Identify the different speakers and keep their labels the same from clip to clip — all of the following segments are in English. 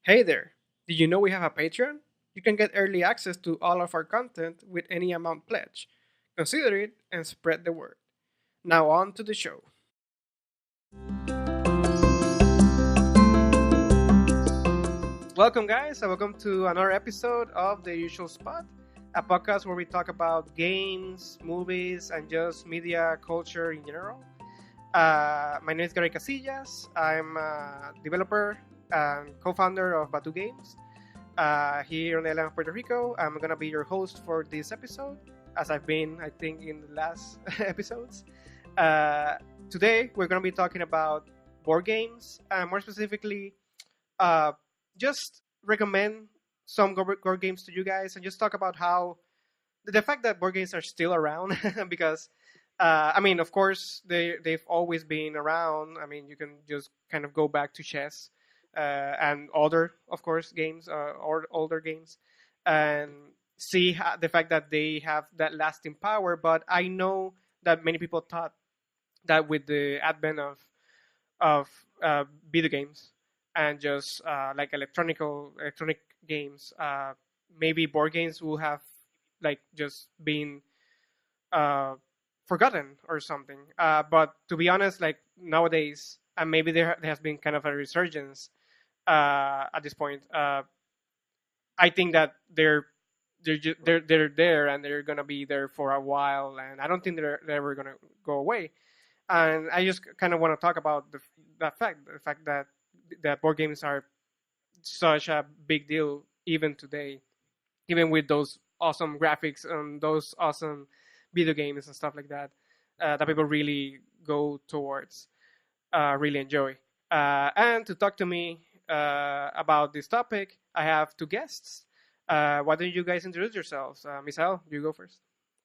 Speaker 1: Hey there! Did you know we have a Patreon? You can get early access to all of our content with any amount pledge. Consider it and spread the word. Now on to the show. Welcome, guys, and welcome to another episode of The Usual Spot, a podcast where we talk about games, movies, and just media culture in general. My name is Gary Casillas. I'm a developer and co-founder of Batú Games here on the island of Puerto Rico. I'm gonna be your host for this episode, as I've been, I think, in the last episodes. Uh, Today, we're gonna be talking about board games, and more specifically, uh, just recommend some board games to you guys, and just talk about how the fact that board games are still around, because I mean, of course, they've always been around. I mean, you can just kind of go back to chess and other, of course, games or older games, and see the fact that they have that lasting power. But I know that many people thought that with the advent of video games and just like electronic games, maybe board games will have like just been uh, forgotten or something. But to be honest, like nowadays, and maybe there has been kind of a resurgence at this point. I think that they're there and they're gonna be there for a while, and I don't think they're ever gonna go away. And I just kind of want to talk about the fact that board games are such a big deal even today, even with those awesome graphics and those awesome video games and stuff like that, that people really go towards, really enjoy. And to talk to me about this topic, I have two guests. Why don't you guys introduce yourselves? Misael, you go first.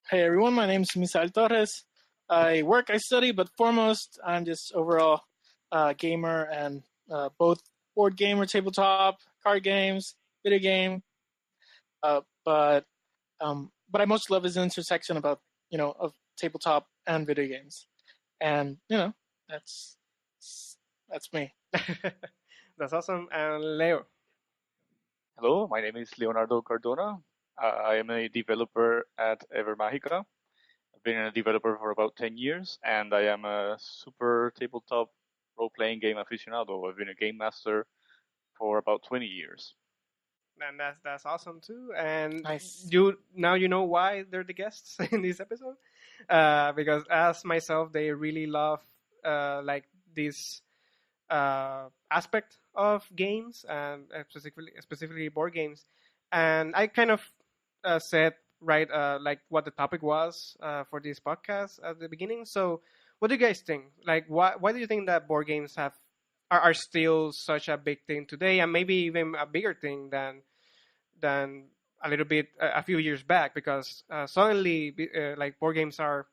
Speaker 2: Hey everyone, my name is Misael Torres. I work, I study, but foremost, I'm just overall gamer and both board game or tabletop, card games, video game. Uh, but what I most love is the intersection about of tabletop and video games, and that's that's me.
Speaker 1: That's awesome. And Leo.
Speaker 3: Hello, my name is Leonardo Cardona. I am a developer at Evermagica. I've been a developer for about 10 years, and I am a super tabletop role-playing game aficionado. I've been a game master for about 20 years.
Speaker 1: And that's awesome too. And
Speaker 2: Nice.
Speaker 1: you know why they're the guests in this episode, because as myself, they really love like this aspect of games and specifically board games. And I kind of said right like what the topic was for this podcast at the beginning. So what do you guys think? Like, why do you think that board games are still such a big thing today, and maybe even a bigger thing than a little bit a few years back? Because suddenly like board games are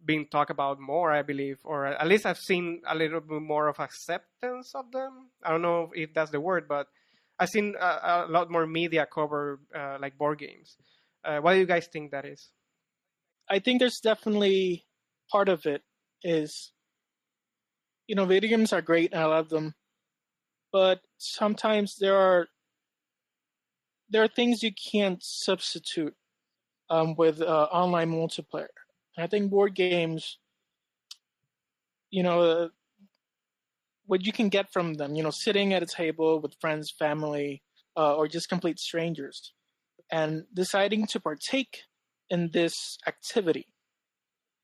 Speaker 1: being talked about more, I believe, or at least I've seen a little bit more of acceptance of them. I don't know if that's the word, but I've seen a lot more media cover like board games. What do you guys think that is?
Speaker 2: I think there's definitely part of it is video games are great and I love them, but sometimes there are things you can't substitute with online multiplayer. I think board games, what you can get from them, sitting at a table with friends, family, or just complete strangers, and deciding to partake in this activity.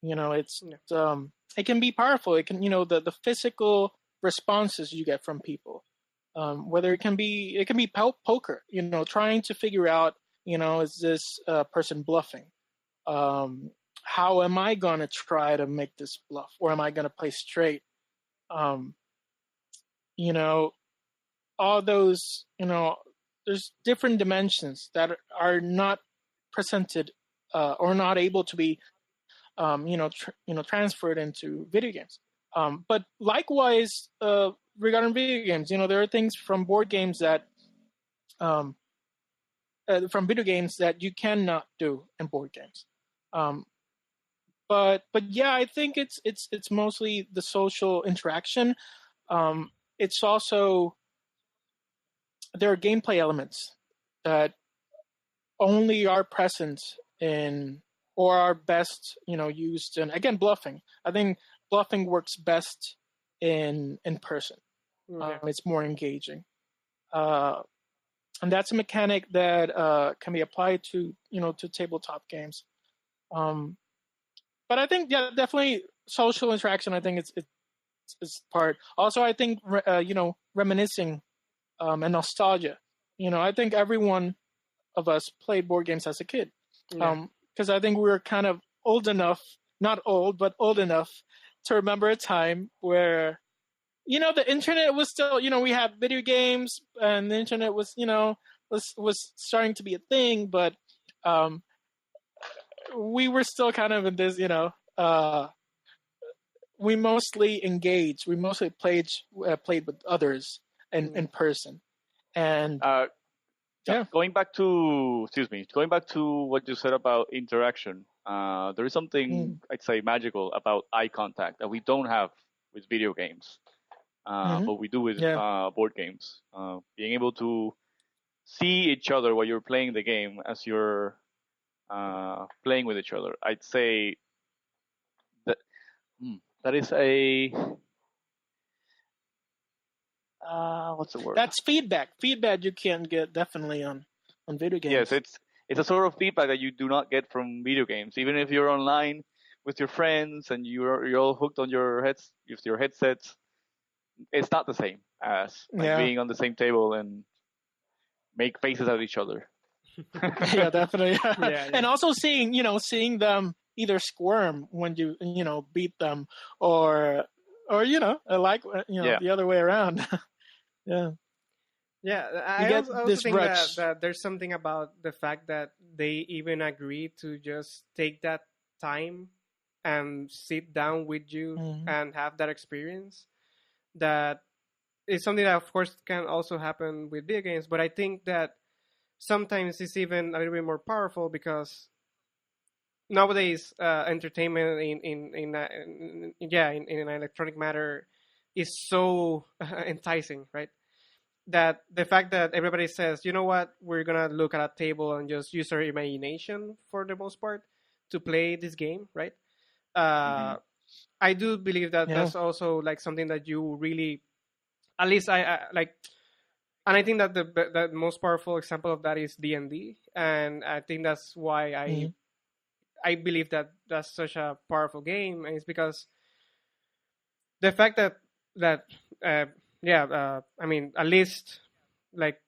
Speaker 2: It can be powerful. It can, the physical responses you get from people. Whether it can be poker, trying to figure out, is this person bluffing? How am I going to try to make this bluff, or am I going to play straight? All those, there's different dimensions that are not presented or not able to be, transferred into video games. But likewise, regarding video games, there are things from board games that, from video games that you cannot do in board games. But yeah, I think it's mostly the social interaction. It's also there are gameplay elements that only are present in or are best, used in, again, bluffing. I think bluffing works best in person. It's more engaging. And that's a mechanic that can be applied to tabletop games. But I think, yeah, definitely social interaction. I think it's part. Also, I think reminiscing and nostalgia. I think every one of us played board games as a kid, because I think we were kind of old enough, not old, but old enough to remember a time where the internet was still, we had video games and the internet was, was starting to be a thing, but we were still kind of in this, we mostly engaged. We mostly played with others in person. And
Speaker 3: going back to what you said about interaction, there is something I'd say magical about eye contact that we don't have with video games. But we do with board games. Being able to see each other while you're playing the game as you're playing with each other. I'd say that is a what's the word?
Speaker 2: That's feedback. Feedback you can get definitely on video games.
Speaker 3: Yes, it's a sort of feedback that you do not get from video games. Even if you're online with your friends and you're all hooked on your headsets. It's not the same as being on the same table and make faces at each other.
Speaker 2: Yeah, definitely. And also seeing them either squirm when you beat them, or the other way around. Yeah.
Speaker 1: I also think that there's something about the fact that they even agree to just take that time and sit down with you and have that experience. That is something that, of course, can also happen with video games, but I think that sometimes it's even a little bit more powerful because nowadays entertainment in an electronic matter is so enticing, right? That the fact that everybody says, you know what, we're gonna look at a table and just use our imagination for the most part to play this game, right? I do believe that that's also like something that you really, at least I like, and I think that the most powerful example of that is D&D, and I think that's why I believe that that's such a powerful game, and it's because the fact that I mean, at least like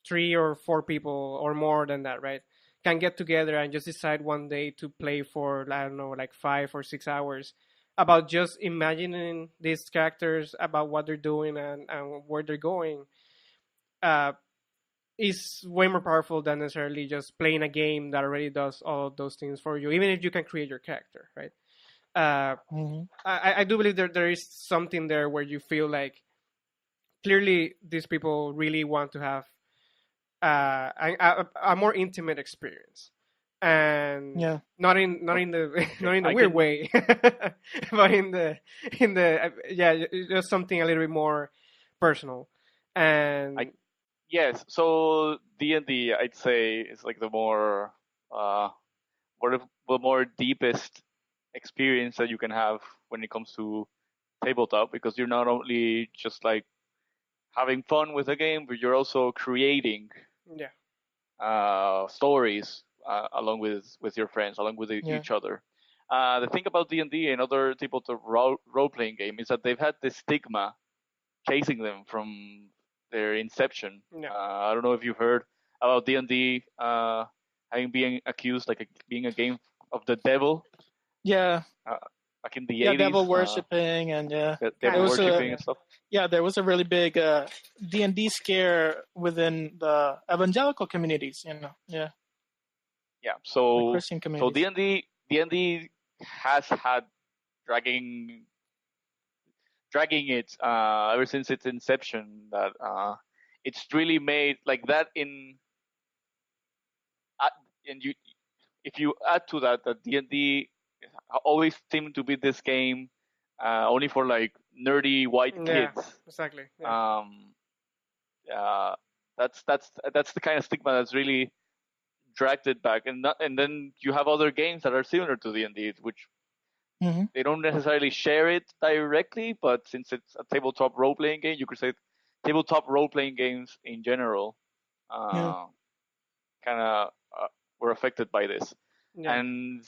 Speaker 1: 3 or 4 people or more than that, right, can get together and just decide one day to play for, I don't know, like 5 or 6 hours about just imagining these characters, about what they're doing and where they're going, is way more powerful than necessarily just playing a game that already does all of those things for you, even if you can create your character, right? I do believe there is something there where you feel like clearly these people really want to have a more intimate experience, and not in the weird way, but in the just something a little bit more personal. And
Speaker 3: yes, so D&D, I'd say, is like the more deepest experience that you can have when it comes to tabletop, because you're not only just like having fun with a game, but you're also creating stories along with your friends, along with each other. The thing about D&D and other tabletop role-playing game is that they've had this stigma chasing them from their inception. I don't know if you've heard about D&D having being accused like being a game of the devil. Back in the 80s.
Speaker 2: Devil worshipping and
Speaker 3: devil worshipping and stuff.
Speaker 2: Yeah, there was a really big D&D scare within the evangelical communities,
Speaker 3: So
Speaker 2: Christian communities.
Speaker 3: So D&D has had dragging it ever since its inception. That it's really made like that if you add to that D&D always seemed to be this game only for like nerdy white kids.
Speaker 1: Exactly.
Speaker 3: That's the kind of stigma that's really dragged it back, and then you have other games that are similar to D&D, which they don't necessarily share it directly, but since it's a tabletop role-playing game, you could say tabletop role-playing games in general kind of were affected by this. Yeah. And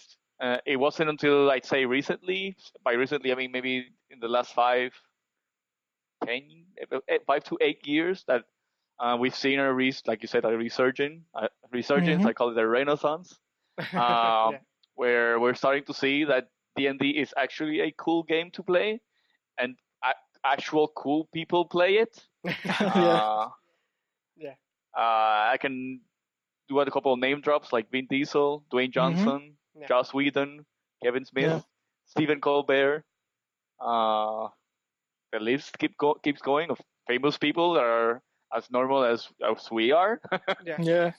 Speaker 3: it wasn't until I'd say recently, by recently I mean maybe in the last 5 to 8 years, that we've seen like you said, a resurgence. I call it a renaissance, where we're starting to see that D&D is actually a cool game to play, and actual cool people play it. I can do a couple of name drops like Vin Diesel, Dwayne Johnson, Joss Whedon, Kevin Smith, Stephen Colbert. The list keeps going of famous people that are as normal as we are. Then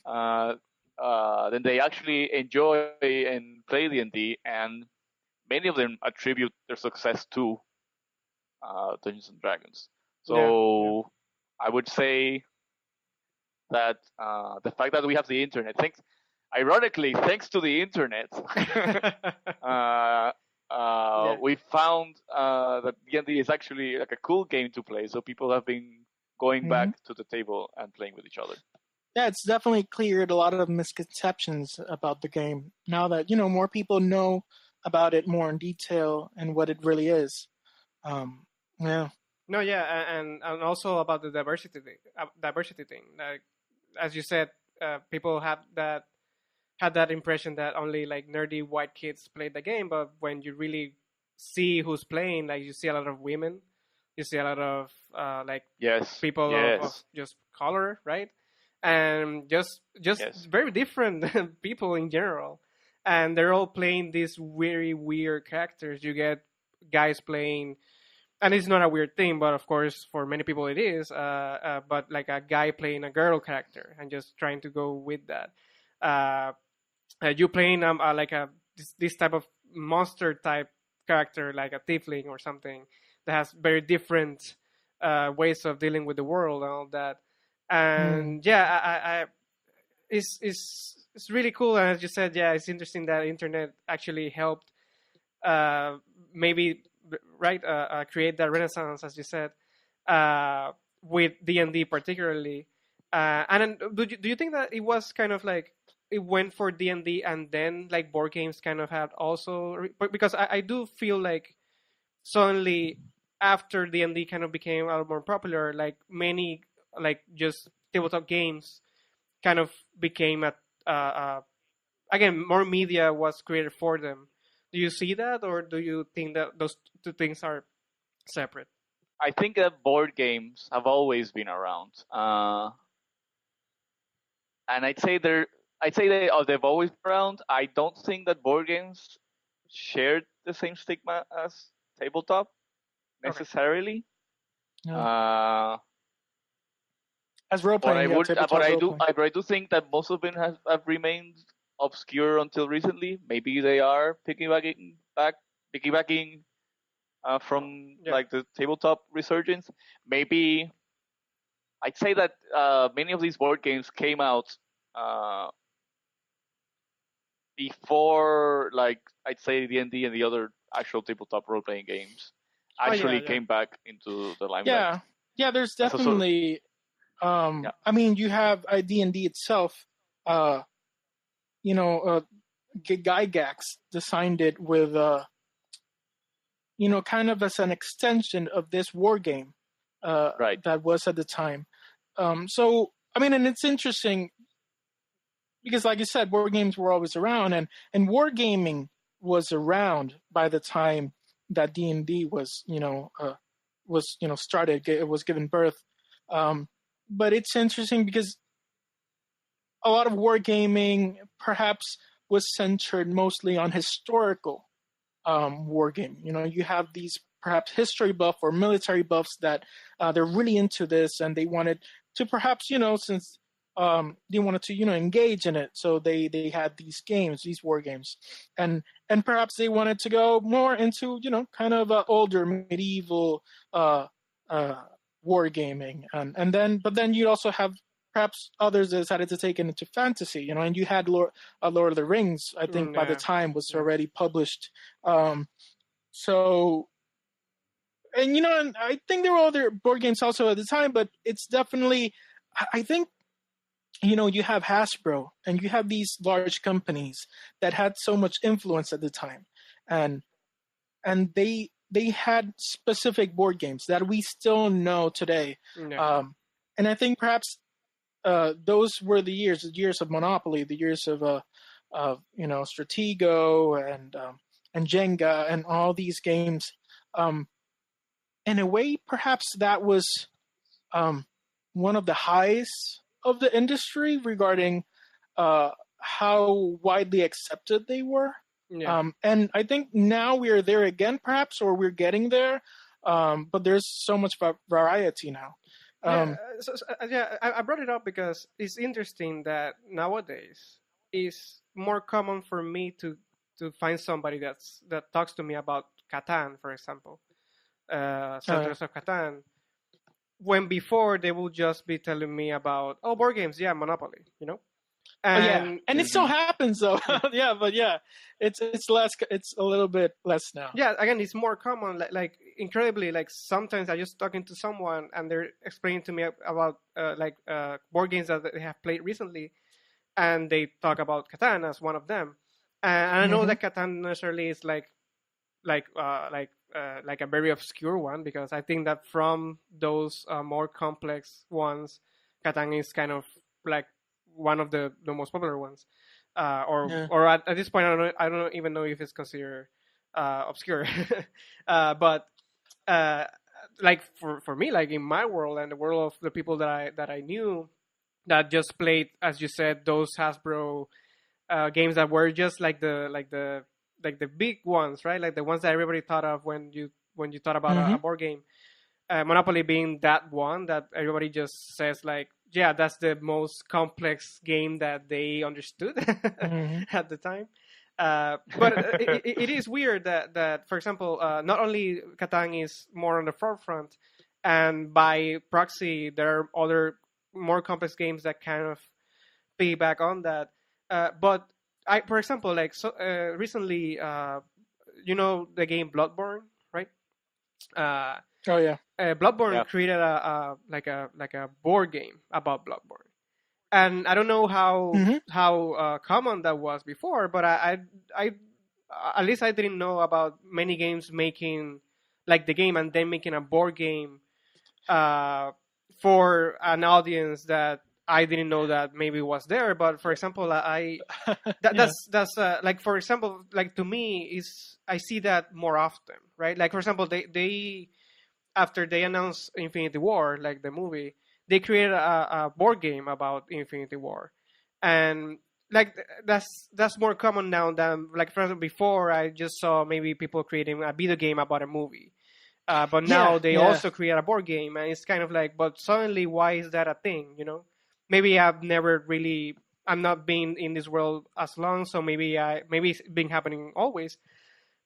Speaker 3: they actually enjoy and play D&D, and many of them attribute their success to Dungeons and Dragons. So I would say that the fact that we have the internet, ironically, thanks to the internet, we found that D&D is actually like a cool game to play. So people have been going back to the table and playing with each other.
Speaker 2: Yeah, it's definitely cleared a lot of misconceptions about the game now that more people know about it more in detail and what it really is. And
Speaker 1: also about the diversity thing. Like, as you said, people had that impression that only like nerdy white kids played the game, but when you really see who's playing, like you see a lot of women, you see a lot of people of just color, right? And just very different people in general, and they're all playing these very weird characters. You get guys playing, and it's not a weird thing, but of course for many people it is. But like a guy playing a girl character and just trying to go with that. You playing this type of monster type character, like a tiefling or something that has very different ways of dealing with the world and all that. And it's really cool. And as you said, it's interesting that internet actually helped create that renaissance, as you said, with D&D particularly. And do you think that it was kind of like it went for D&D and then like board games kind of had also, because I do feel like suddenly after D&D kind of became a little more popular, like many like just tabletop games kind of became again, more media was created for them. Do you see that, or do you think that those two things are separate?
Speaker 3: I think that board games have always been around, and I'd say they've always been around. I don't think that board games shared the same stigma as tabletop necessarily.
Speaker 2: Okay. As role-playing,
Speaker 3: but I do think that most of them have remained obscure until recently. Maybe they are piggybacking from like the tabletop resurgence. Maybe I'd say that many of these board games came out before, like I'd say D&D and the other actual tabletop role-playing games came back into the limelight.
Speaker 2: Yeah. There's definitely. I mean, you have D&D itself. Gygax designed it with, kind of as an extension of this war game that was at the time. So, I mean, and it's interesting because, like you said, board games were always around, and wargaming was around by the time that D&D was started. It was given birth. But it's interesting because a lot of wargaming perhaps was centered mostly on historical wargaming. You have these perhaps history buff or military buffs that they're really into this, and they wanted to perhaps, since they wanted to, engage in it. So they had these games, these war games, and perhaps they wanted to go more into, kind of older medieval wargaming, but then you'd also have perhaps others decided to take it into fantasy, and you had Lord of the Rings, I think by the time was already published. So, and and I think there were other board games also at the time, but it's definitely, I think, you have Hasbro and you have these large companies that had so much influence at the time, and they had specific board games that we still know today. And I think perhaps those were the years of Monopoly, the years of Stratego and Jenga and all these games. In a way, perhaps that was one of the highs of the industry regarding how widely accepted they were. And I think now we are there again, perhaps, or we're getting there. But there's so much variety now.
Speaker 1: I brought it up because it's interesting that nowadays it's more common for me to find somebody that talks to me about Catan, for example, Settlers of Catan, when before they will just be telling me about board games, Monopoly, And
Speaker 2: it still happens though. It's less. It's a little bit less now.
Speaker 1: Yeah, again, it's more common. Like incredibly, like sometimes I just talking to someone and they're explaining to me about board games that they have played recently, and they talk about Catan as one of them. And I know that Catan necessarily is like a very obscure one, because I think that from those more complex ones, Catan is kind of like one of the most popular ones, or at this point I don't even know if it's considered obscure. But like for me, like in my world and the world of the people that I knew that just played, as you said, those Hasbro games that were just like the big ones, right? Like the ones that everybody thought of when you thought about a board game. Monopoly being that one that everybody just says like, yeah, that's the most complex game that they understood at the time. But it is weird that for example, not only Catan is more on the forefront, and by proxy, there are other more complex games that kind of piggyback on that. But for example, like recently, the game Bloodborne, right? Bloodborne created a board game about Bloodborne, and I don't know how common that was before, but I at least I didn't know about many games making like the game and then making a board game for an audience that I didn't know that maybe was there. But for example, that's like, for example, like to me I see that more often, right? Like for example, they after they announced Infinity War, like the movie, they created a board game about Infinity War, and like that's more common now than, like, for example, before I just saw maybe people creating a video game about a movie, but now they also create a board game, and it's kind of like, but suddenly why is that a thing? Maybe I'm not been in this world as long, so maybe it's been happening always,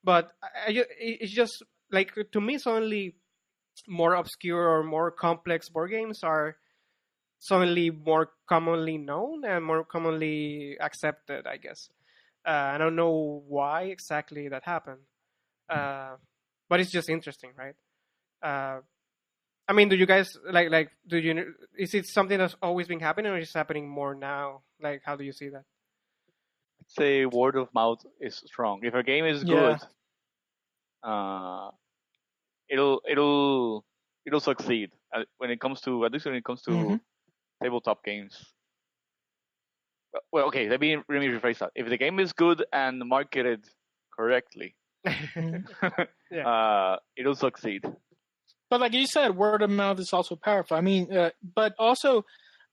Speaker 1: but it's just like, to me, suddenly more obscure or more complex board games are suddenly more commonly known and more commonly accepted, I guess. I don't know why exactly that happened, but it's just interesting, right? I mean, do you guys is it something that's always been happening, or is it happening more now? Like, how do you see that?
Speaker 3: I'd say word of mouth is strong. If a game is good, it'll succeed. When it comes to tabletop games. Well, okay, let me rephrase that. If the game is good and marketed correctly, it'll succeed.
Speaker 2: But like you said, word of mouth is also powerful. I mean, but also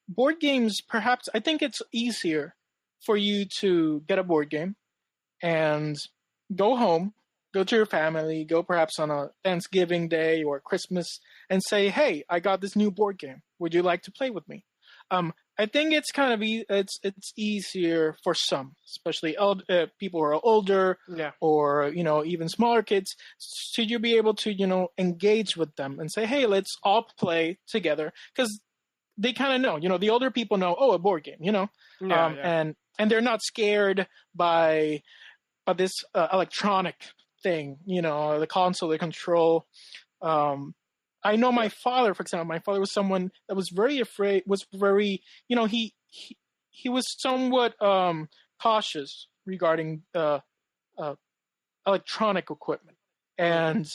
Speaker 2: board games, perhaps, I think it's easier for you to get a board game and go home, go to your family, go perhaps on a Thanksgiving Day or Christmas and say, hey, I got this new board game. Would you like to play with me? I think it's kind of it's easier for some, especially people who are older, or even smaller kids, so you'll be able to engage with them and say, hey, let's all play together, because they kind of know, the older people know, a board game, and they're not scared by this electronic thing, the console, the control. I know my father, for example, was someone that was very afraid, he was somewhat cautious regarding electronic equipment. And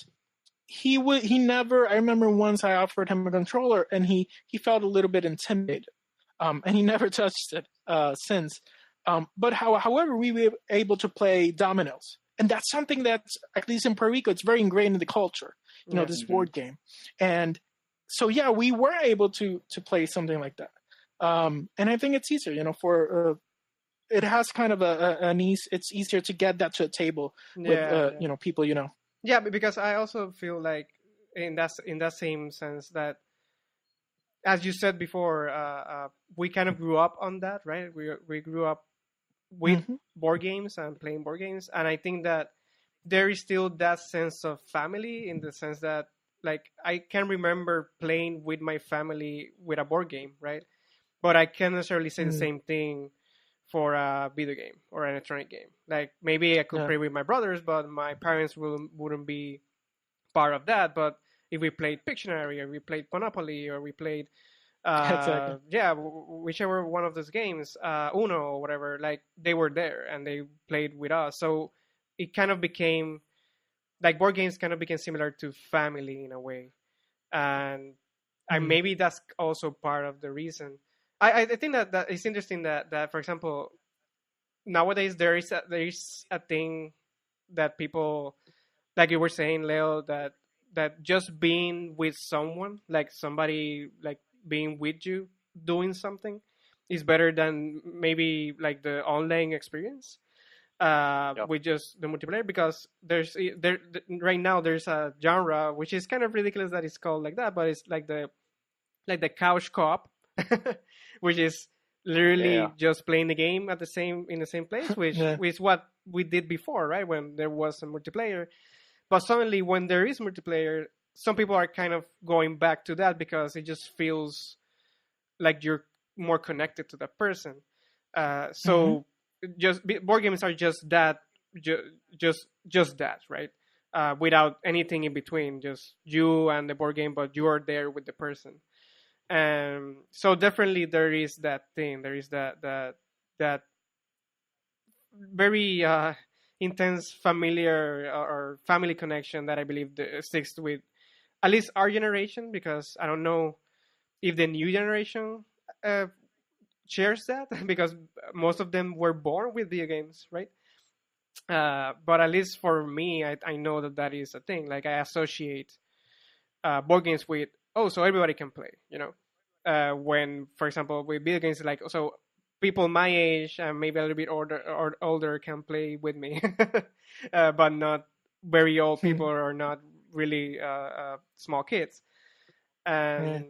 Speaker 2: he never, I remember once I offered him a controller and he felt a little bit intimidated. And he never touched it since. But however, we were able to play dominoes. And that's something that's, at least in Puerto Rico, it's very ingrained in the culture, this board game. And so, we were able to play something like that. And I think it's easier, it has kind of it's easier to get that to a table with, people,
Speaker 1: Yeah, because I also feel like in that same sense that, as you said before, we kind of grew up on that, right? We grew up with board games and playing board games, and I think that there is still that sense of family, in the sense that, like, I can remember playing with my family with a board game, right? But I can't necessarily say the same thing for a video game or an electronic game. Like, maybe I could play with my brothers, but my parents wouldn't be part of that. But if we played Pictionary, or we played Monopoly, or we played whichever one of those games, Uno or whatever, like, they were there and they played with us. So it kind of became, like, board games kind of became similar to family in a way. And maybe that's also part of the reason. I think that it's interesting that, for example, nowadays there is a thing that people, like you were saying, Leo, that just being with someone, like somebody, like being with you doing something, is better than maybe like the online experience with just the multiplayer. Because right now there's a genre which is kind of ridiculous that it's called like that, but it's like the couch co-op, which is literally just playing the game in the same place, which is what we did before, right? When there was a multiplayer. But suddenly, when there is multiplayer, some people are kind of going back to that because it just feels like you're more connected to that person. So just board games are just that, just that, right? Without anything in between, just you and the board game, but you are there with the person. So definitely there is that thing. There is that very intense familiar or family connection that I believe sticks with at least our generation, because I don't know if the new generation shares that, because most of them were born with video games, right? But at least for me, I know that is a thing. Like, I associate board games with, so everybody can play, when, for example, with video games, like, so people my age and maybe a little bit older can play with me, but not very old people or not really small kids. And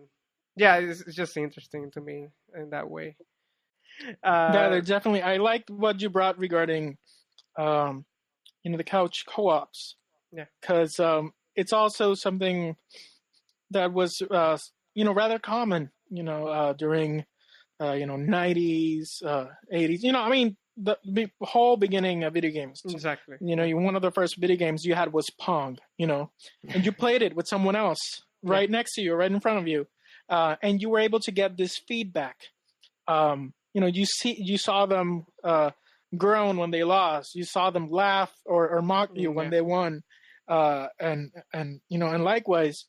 Speaker 1: it's just interesting to me in that way.
Speaker 2: They're definitely. I liked what you brought regarding, the couch co-ops.
Speaker 1: Yeah,
Speaker 2: because it's also something that was, rather common, during, 90s, 80s. I mean, the whole beginning of video games.
Speaker 1: Exactly.
Speaker 2: One of the first video games you had was Pong, and you played it with someone else right next to you, right in front of you. And you were able to get this feedback. You saw them groan when they lost. You saw them laugh or mock you when they won. And likewise.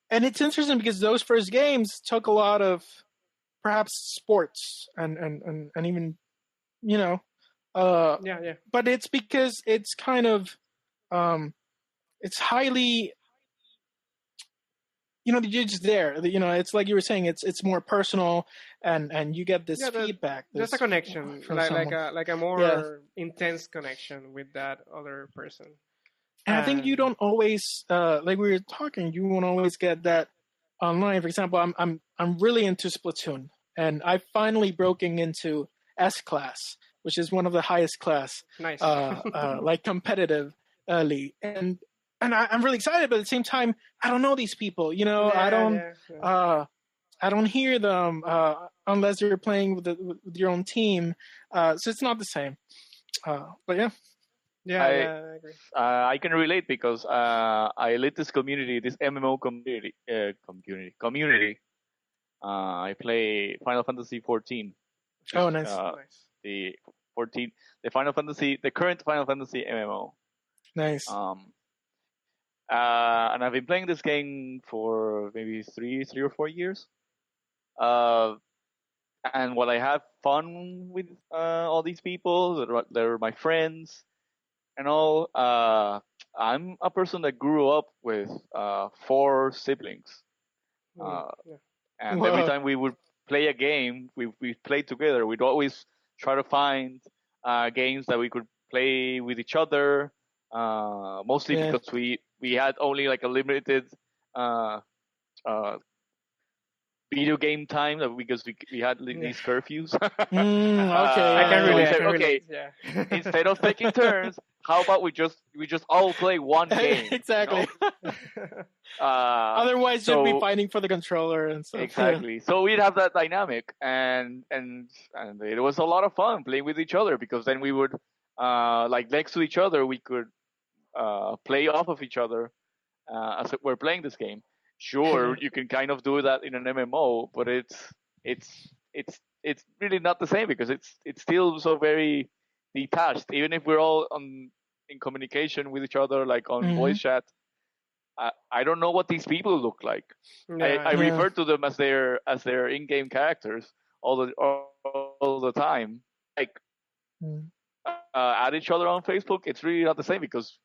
Speaker 2: And it's interesting because those first games took a lot of perhaps sports and even, but it's because it's kind of, it's highly, you're just there. It's like you were saying. It's more personal, and you get this feedback.
Speaker 1: There's a connection, like a more intense connection with that other person.
Speaker 2: And I think you don't always, like we were talking, you won't always get that online. For example, I'm really into Splatoon, and I finally broken into S class, which is one of the highest class,
Speaker 1: nice,
Speaker 2: like competitive league. And I'm really excited, but at the same time, I don't know these people. I don't. I don't hear them unless you're playing with your own team. So it's not the same. But yeah.
Speaker 1: Yeah, I agree.
Speaker 3: I can relate because I lead this community, this MMO community. I play Final Fantasy 14.
Speaker 2: Oh, nice.
Speaker 1: Nice.
Speaker 3: The 14, the Final Fantasy, the current Final Fantasy MMO.
Speaker 2: Nice.
Speaker 3: And I've been playing this game for maybe three or 4 years. And while I have fun with all these people, they're my friends and all. I'm a person that grew up with 4 siblings. And every time we would play a game, we played together. We'd always try to find games that we could play with each other. Mostly because we had only like a limited video game time because we had these curfews.
Speaker 2: Okay,
Speaker 1: I can relate.
Speaker 3: Okay, instead of taking turns, how about we just all play one game?
Speaker 2: Exactly.
Speaker 3: You know?
Speaker 2: Otherwise, you'd be fighting for the controller and stuff.
Speaker 3: Exactly. Yeah. So we'd have that dynamic, and it was a lot of fun playing with each other because then we would like next to each other we could play off of each other as we're playing this game. Sure, you can kind of do that in an MMO, but it's really not the same because it's still so very detached. Even if we're all in communication with each other, like on voice chat, I don't know what these people look like. I refer to them as their in-game characters all the time. Like add each other on Facebook, it's really not the same because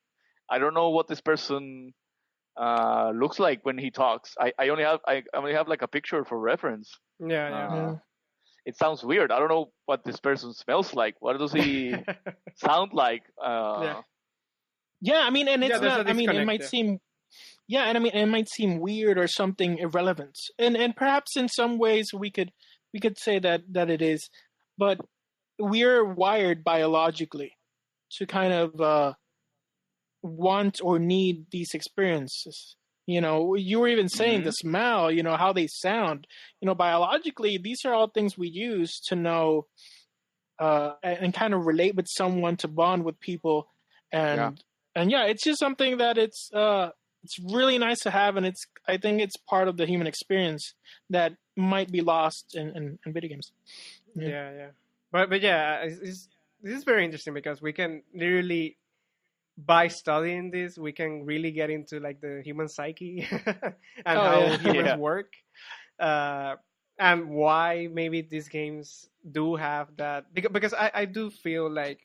Speaker 3: I don't know what this person looks like when he talks. I only have like a picture for reference. It sounds weird. I don't know what this person smells like. What does he sound like?
Speaker 2: Yeah, I mean, and it's not. I mean, it might seem. Yeah, and I mean, it might seem weird or something irrelevant, and perhaps in some ways we could say that it is, but we're wired biologically to kind of want or need these experiences. You know, you were even saying the smell, you know, how they sound. You know, biologically, these are all things we use to know and kind of relate with someone, to bond with people, and it's just something that it's really nice to have, and I think it's part of the human experience that might be lost in video games.
Speaker 1: Yeah. But yeah, this is very interesting because we can literally, by studying this, we can really get into like the human psyche and how humans work, and why maybe these games do have that. Because I do feel like,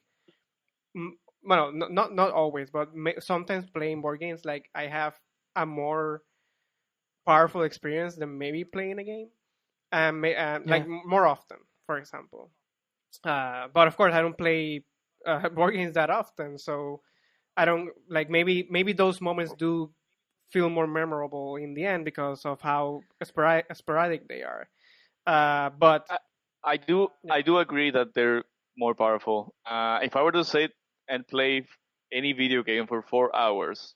Speaker 1: well, not always, but sometimes playing board games, like I have a more powerful experience than maybe playing a game, like more often, for example. But of course, I don't play board games that often, so I don't like maybe those moments do feel more memorable in the end because of how sporadic they are. But
Speaker 3: I do agree that they're more powerful. If I were to sit and play any video game for 4 hours,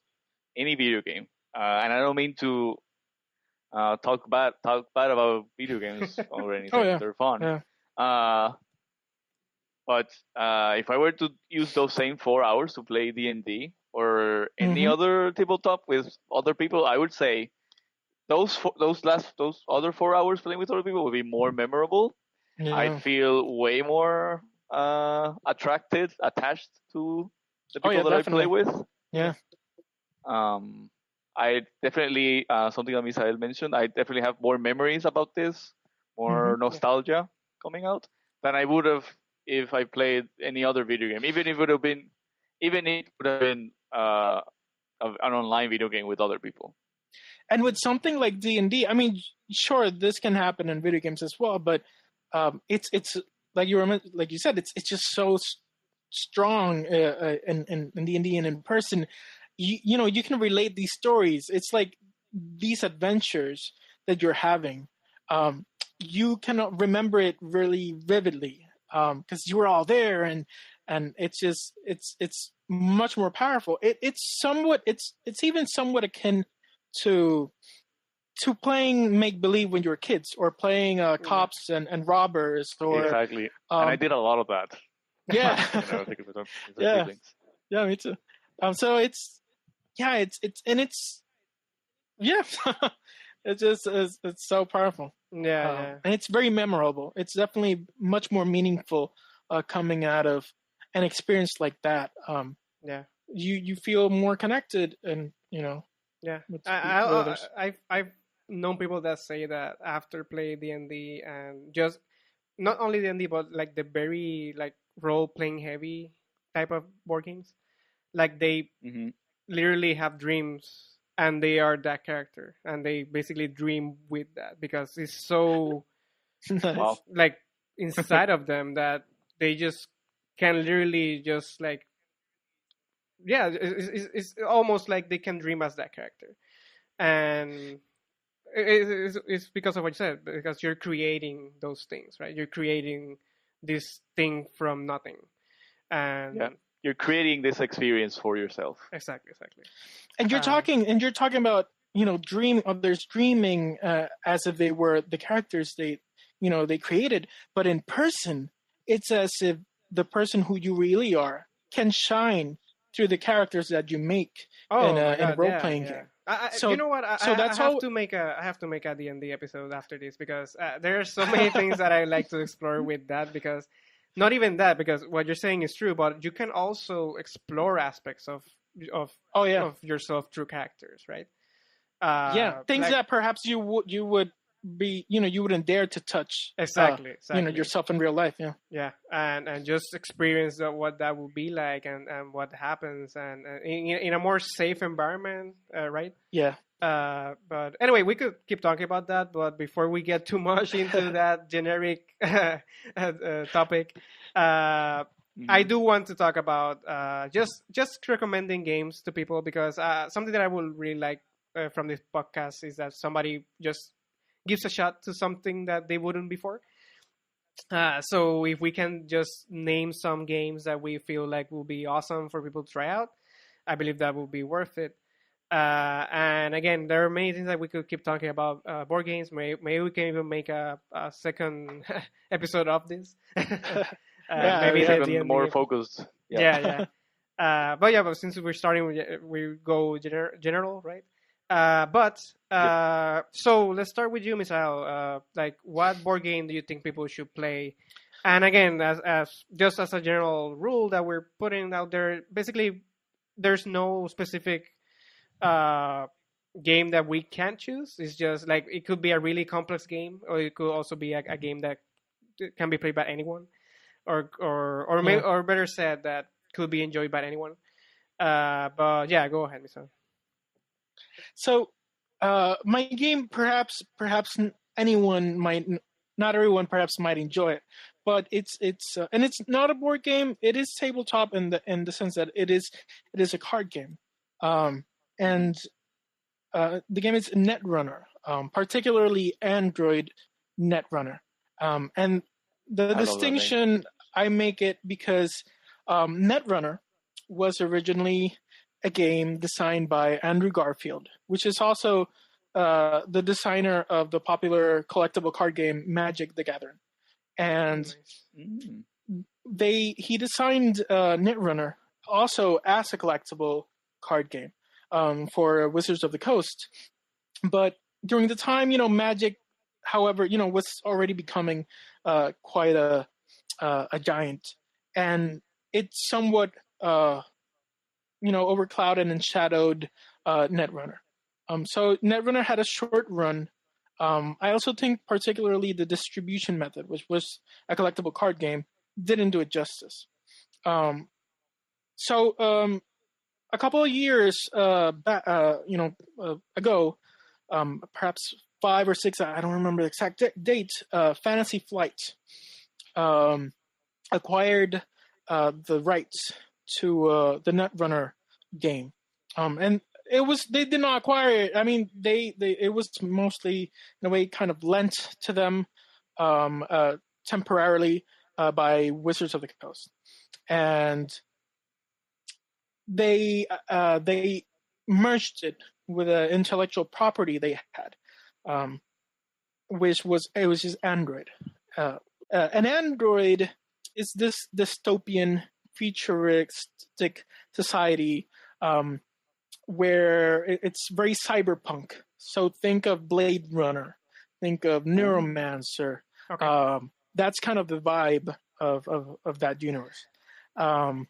Speaker 3: any video game, and I don't mean to talk bad about video games or anything. They're fun. But if I were to use those same 4 hours to play D&D or any other tabletop with other people, I would say those other 4 hours playing with other people would be more memorable. I'd feel way more attached to the people that I play with.
Speaker 2: Yeah.
Speaker 3: I definitely something that Misael mentioned. I definitely have more memories about this, more nostalgia coming out than I would have if I played any other video game. Even if it would have been an online video game with other people.
Speaker 2: And with something like D&D, I mean, sure, this can happen in video games as well, but it's like you said, it's just so strong in D&D and in person. You know, you can relate these stories. It's like these adventures that you're having. You cannot remember it really vividly because you were all there, and it's much more powerful. It's even somewhat akin to to playing make believe when you were kids, or playing cops and robbers, or
Speaker 3: exactly. And I did a lot of that.
Speaker 2: Yeah,
Speaker 3: Think of it as
Speaker 2: yeah,
Speaker 3: siblings.
Speaker 2: yeah, me too. So it's yeah, it's it's so powerful.
Speaker 1: Yeah.
Speaker 2: And it's very memorable. It's definitely much more meaningful coming out of an experience like that.
Speaker 1: Yeah.
Speaker 2: You feel more connected, and
Speaker 1: Yeah.
Speaker 2: with others.
Speaker 1: I've known people that say that after play D&D, and just not only D&D, but like the very like role playing heavy type of board games, like they
Speaker 3: Mm-hmm.
Speaker 1: literally have dreams and they are that character, and they basically dream with that because it's so
Speaker 2: Nice.
Speaker 3: Wow.
Speaker 1: like inside of them that they just can literally just like it's almost like they can dream as that character. And it's because of what you said, because you're creating those things, right? You're creating this thing from nothing. And
Speaker 3: Yeah. You're creating this experience for yourself.
Speaker 1: exactly.
Speaker 2: And you're talking about others dreaming as if they were the characters they created, but in person it's as if the person who you really are can shine through the characters that you make in a role playing game.
Speaker 1: You know what?
Speaker 2: So that's
Speaker 1: I have
Speaker 2: how
Speaker 1: to make a D&D episode after this, because there are so many things that I like to explore with that. Because not even that, because what you're saying is true, but you can also explore aspects of yourself through characters, right?
Speaker 2: Things that perhaps you would be you wouldn't dare to touch
Speaker 1: exactly
Speaker 2: yourself in real life.
Speaker 1: And just experience what that would be like, and what happens, and in a more safe environment, right? But anyway, we could keep talking about that, but before we get too much into that generic topic, I do want to talk about just recommending games to people, because something that I would really like from this podcast is that somebody just gives a shot to something that they wouldn't before. So if we can just name some games that we feel like will be awesome for people to try out, I believe that will be worth it. And again, there are many things that we could keep talking about board games. Maybe we can even make a second episode of this.
Speaker 3: Maybe even more focused.
Speaker 1: Yeah. But since we're starting, we go general, right? So let's start with you, Misael. Like, what board game do you think people should play? And again, as just as a general rule that we're putting out there, basically, there's no specific game that we can't choose. It's just like it could be a really complex game, or it could also be a game that can be played by anyone, or better said, that could be enjoyed by anyone. But yeah, go ahead, Misael.
Speaker 2: So, my game, perhaps anyone might, not everyone perhaps might enjoy it, but it's and it's not a board game. It is tabletop in the sense that it is a card game, and the game is Netrunner, particularly Android Netrunner, and the distinction I make it because Netrunner was originally a game designed by Andrew Garfield, which is also the designer of the popular collectible card game Magic: The Gathering. And he designed Netrunner also as a collectible card game for Wizards of the Coast. But during the time, Magic, however, was already becoming quite a giant, and it's somewhat overclouded and shadowed Netrunner. So Netrunner had a short run. I also think particularly the distribution method, which was a collectible card game, didn't do it justice. So a couple of years ago, perhaps 5 or 6, I don't remember the exact date, Fantasy Flight acquired the rights to the Netrunner game, and they did not acquire it. I mean, it was mostly in a way kind of lent to them temporarily by Wizards of the Coast, and they merged it with an intellectual property they had. which was Android. An Android is this dystopian, futuristic society where it's very cyberpunk. So think of Blade Runner, think of Neuromancer.
Speaker 1: Okay.
Speaker 2: That's kind of the vibe of that universe. And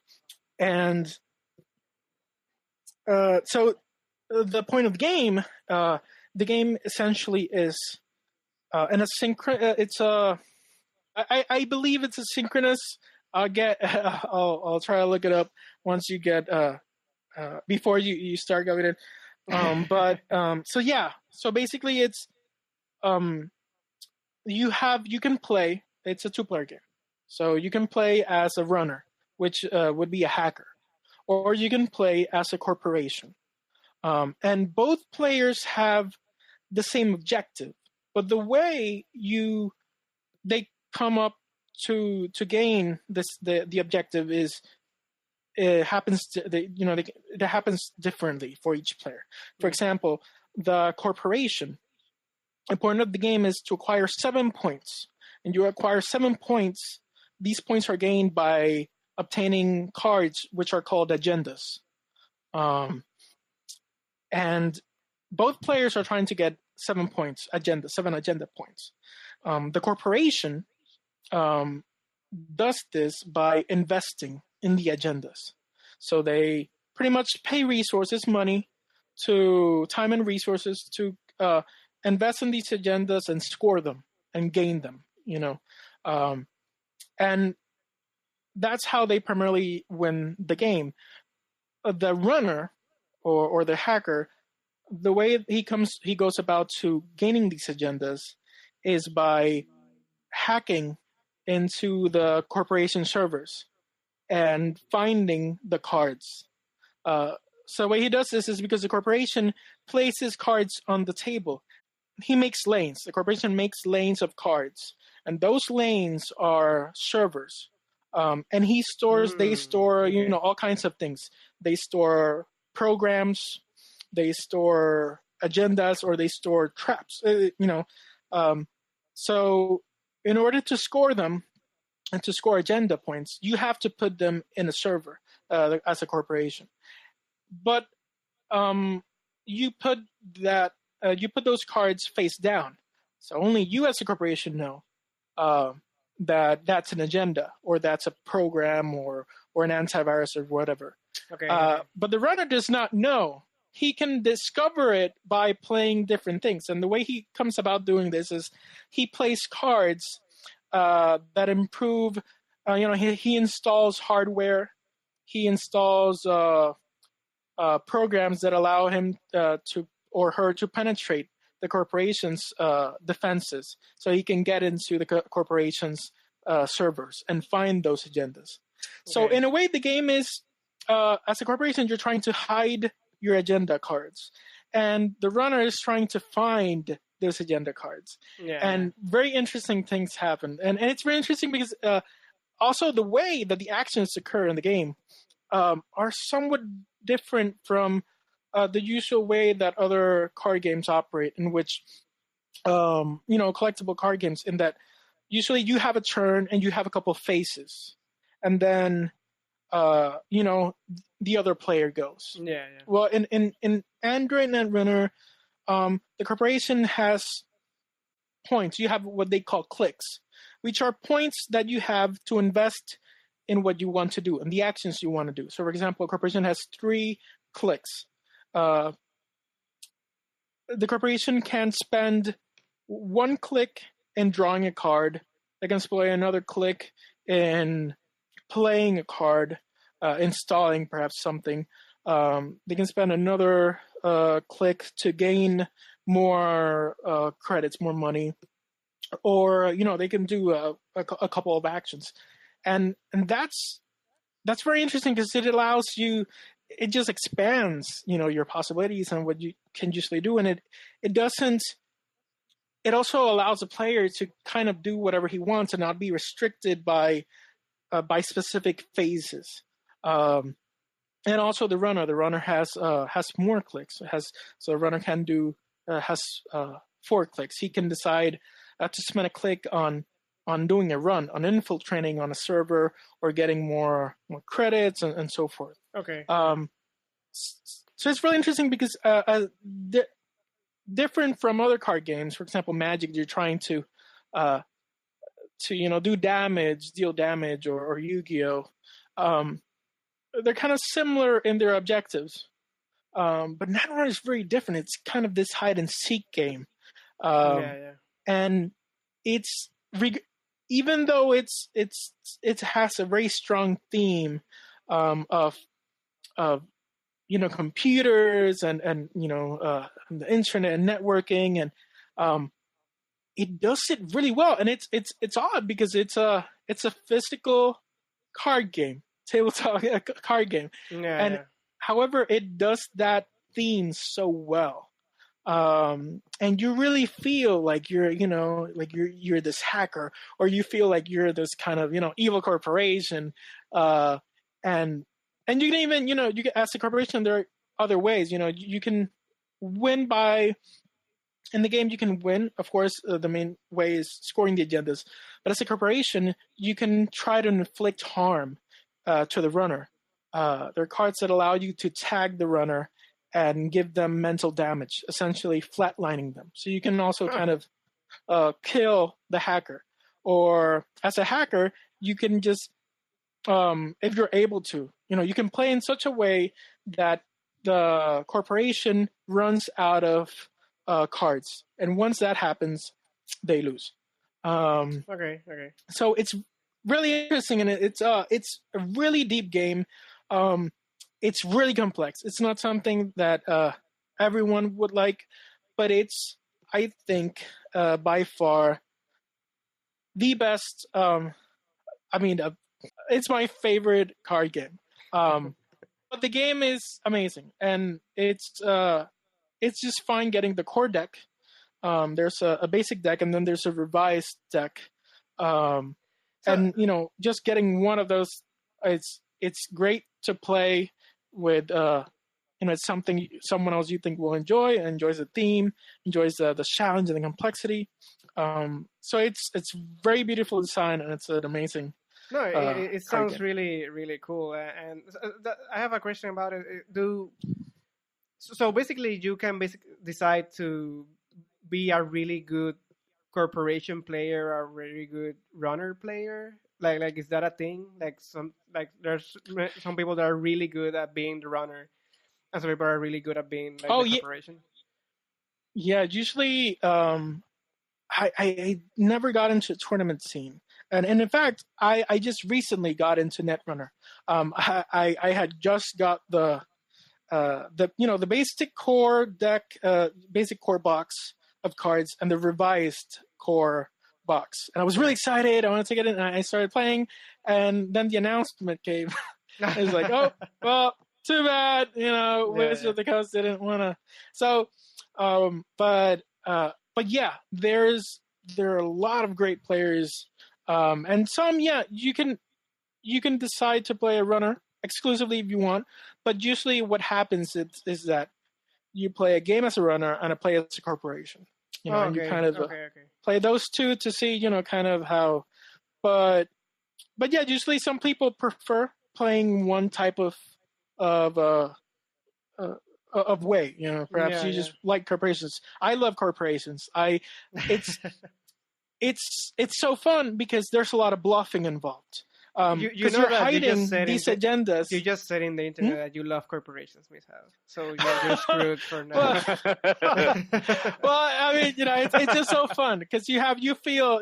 Speaker 2: so the point of the game essentially is an asynchronous. I believe it's asynchronous. I'll try to look it up once you get before you start going in. So basically it's you can play. It's a 2-player game, so you can play as a runner, which would be a hacker, or you can play as a corporation. And both players have the same objective, but the way they come up to gain the objective is it happens it happens differently for each player. For example, the corporation, the point of the game is to acquire 7 points, and you acquire 7 points. These points are gained by obtaining cards, which are called agendas. And both players are trying to get 7 agenda points. The corporation does this by investing in the agendas. So they pretty much pay money, time and resources to invest in these agendas and score them and gain them, and that's how they primarily win the game. The runner or the hacker, the way he goes about to gaining these agendas is by hacking into the corporation servers and finding the cards. So the way he does this is because the corporation places cards on the table. He makes lanes. The corporation makes lanes of cards, and those lanes are servers. And they store, all kinds of things. They store programs, they store agendas, or they store traps. So in order to score them and to score agenda points, you have to put them in a server as a corporation. But you put those cards face down, so only you as a corporation know that that's an agenda, or that's a program, or an antivirus, or whatever.
Speaker 1: Okay.
Speaker 2: But the runner does not know. He can discover it by playing different things, and the way he comes about doing this is he plays cards that improve. He installs hardware. He installs programs that allow him to or her to penetrate the corporation's defenses, so he can get into the corporation's servers and find those agendas. Okay. So in a way, the game is, as a corporation, you're trying to hide your agenda cards, and the runner is trying to find those agenda cards. Yeah. And very interesting things happen. And it's very interesting because also the way that the actions occur in the game are somewhat different from the usual way that other card games operate, in which, collectible card games, in that usually you have a turn and you have a couple of phases, and then, the other player goes. Yeah. Well, in Android and Runner, the corporation has points. You have what they call clicks, which are points that you have to invest in what you want to do and the actions you want to do. So, for example, a corporation has 3 clicks. The corporation can spend 1 click in drawing a card. They can spend another click in playing a card, installing perhaps something. They can spend another click to gain more credits, more money, or they can do a couple of actions, and that's very interesting because it allows you. It just expands, your possibilities and what you can usually do, and it doesn't. It also allows the player to kind of do whatever he wants and not be restricted by specific phases. And also the runner has more clicks. So the runner can do has 4 clicks. He can decide to spend a click on doing a run, on infiltrating on a server, or getting more credits and so forth.
Speaker 1: Okay.
Speaker 2: So it's really interesting because different from other card games, for example, Magic, you're trying to do damage, deal damage, or Yu-Gi-Oh. They're kind of similar in their objectives, but Netrunner is very different. It's kind of this hide and seek game, and it's even though it has a very strong theme of computers and the internet and networking, and it does it really well. And it's odd because it's a physical card game, tabletop card game, however it does that theme so well. And you really feel like you're this hacker, or you feel like you're this kind of evil corporation, and you can even you can, as a corporation, there are other ways. You can win by, in the game you can win, of course, the main way is scoring the agendas, but as a corporation you can try to inflict harm to the runner. There are cards that allow you to tag the runner and give them mental damage, essentially flatlining them. So you can also kind of kill the hacker. Or as a hacker, you can just, if you're able to, you can play in such a way that the corporation runs out of cards. And once that happens, they lose.
Speaker 1: Okay.
Speaker 2: So it's really interesting, and it's a really deep game. It's really complex. It's not something that everyone would like, but it's, I think, by far the best. It's my favorite card game. But the game is amazing, and it's just fine getting the core deck. There's a basic deck, and then there's a revised deck. And just getting one of those, it's great to play with it's something someone else you think will enjoys the theme, enjoys the challenge and the complexity. So it's very beautiful design, and it's an amazing.
Speaker 1: No, it sounds really, really cool. And I have a question about it. So basically, you can decide to be a really good corporation player, or a really good runner player. Like is that a thing? There's some people that are really good at being the runner, and some people are really good at being the corporation.
Speaker 2: Yeah, usually I never got into the tournament scene, and in fact I just recently got into Netrunner. I had just got the basic core deck, basic core box of cards, and the revised core box, and I was really excited. I wanted to get it, and I started playing, and then the announcement came. It was like, oh well, too bad, Wizards of the Coast didn't want to. So, but yeah, there are a lot of great players, and some you can decide to play a runner exclusively if you want, but usually what happens is that you play a game as a runner and a play as a corporation. And you kind of play those two to see, kind of how. But yeah, usually some people prefer playing one type of way. Perhaps you just like corporations. I love corporations. It's so fun because there's a lot of bluffing involved. Because you're hiding these agendas.
Speaker 1: You just said in the internet that you love corporations, Misael. So you're screwed for now.
Speaker 2: Well, I mean, it's just so fun because you feel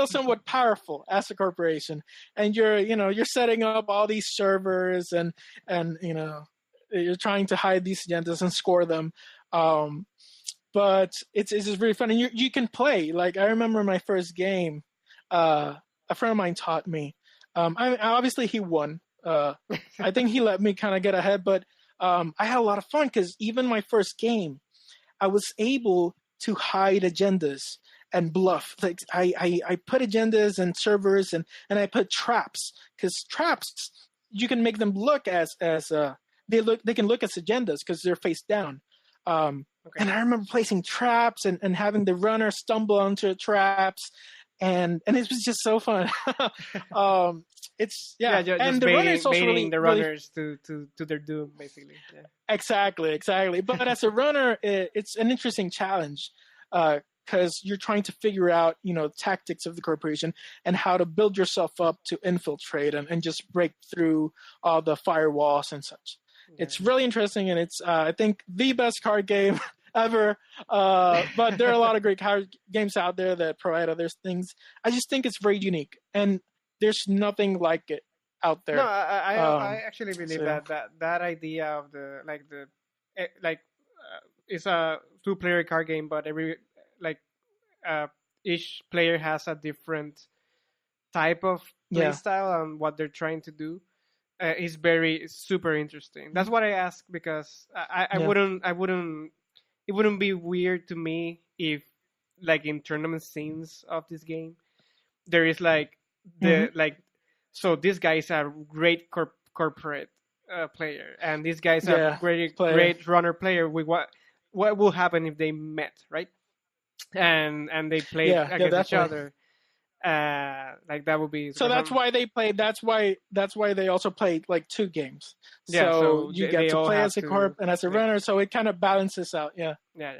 Speaker 2: somewhat powerful as a corporation, and you're setting up all these servers, and you're trying to hide these agendas and score them. But it's just really fun, and you can play. Like, I remember my first game, a friend of mine taught me. Obviously he won. I think he let me kind of get ahead, but I had a lot of fun because even my first game, I was able to hide agendas and bluff. Like I put agendas and servers, and I put traps, because traps, you can make them look as they can look as agendas because they're face down.
Speaker 1: Okay.
Speaker 2: And I remember placing traps and having the runner stumble onto traps, and it was just so fun. It's
Speaker 1: Yeah,
Speaker 2: and
Speaker 1: just
Speaker 2: the runner is also
Speaker 1: baiting the
Speaker 2: really
Speaker 1: runners to their doom, basically. Yeah.
Speaker 2: exactly. But as a runner, it's an interesting challenge because you're trying to figure out, tactics of the corporation and how to build yourself up to infiltrate and just break through all the firewalls and such.
Speaker 1: Yeah.
Speaker 2: It's really interesting, and it's I think the best card game ever. But there are a lot of great card games out there that provide other things. I just think it's very unique, and there's nothing like it out there.
Speaker 1: No, I actually believe
Speaker 2: so-
Speaker 1: that idea of it's a two-player card game, but like each player has a different type of play
Speaker 2: Yeah.
Speaker 1: style and what they're trying to do. Is very super interesting. That's what I ask because I
Speaker 2: Yeah.
Speaker 1: wouldn't it wouldn't be weird to me if like in tournament scenes of this game there is like the like so this guy is a great corporate player and this guy is a
Speaker 2: Yeah,
Speaker 1: great
Speaker 2: player.
Speaker 1: runner player. With what will happen if they met, right? And they played
Speaker 2: Yeah,
Speaker 1: against each
Speaker 2: definitely.
Speaker 1: other. Like that would be
Speaker 2: So that's why they played. That's why they also played like two games.
Speaker 1: Yeah, so
Speaker 2: you
Speaker 1: they
Speaker 2: get to
Speaker 1: all
Speaker 2: play
Speaker 1: have
Speaker 2: as a
Speaker 1: to-
Speaker 2: corp and as a
Speaker 1: yeah.
Speaker 2: runner, so it kind of balances out. Yeah.
Speaker 1: Yeah.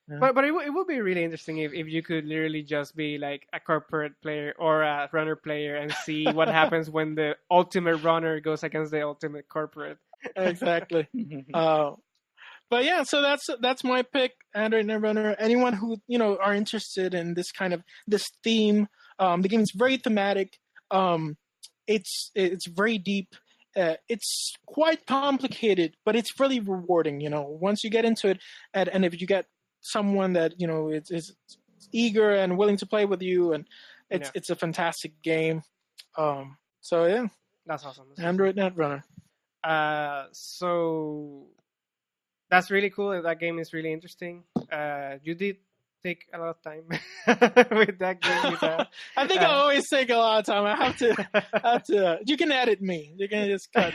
Speaker 2: Yeah.
Speaker 1: But it would be really interesting if you could literally just be like a corporate player or a runner player and see what happens when the ultimate runner goes against the ultimate corporate.
Speaker 2: Exactly. But yeah, so that's my pick, Android Netrunner. Anyone who are interested in this theme, the game is very thematic. It's very deep. It's quite complicated, but it's really rewarding. Once you get into it, and if you get someone that is eager and willing to play with you, and it's a fantastic game. So yeah,
Speaker 1: That's awesome.
Speaker 2: Android Netrunner.
Speaker 1: So that's really cool. That game is really interesting. You did take a lot of time with that game.
Speaker 2: I think I always take a lot of time. I have to. You can edit me. You can just cut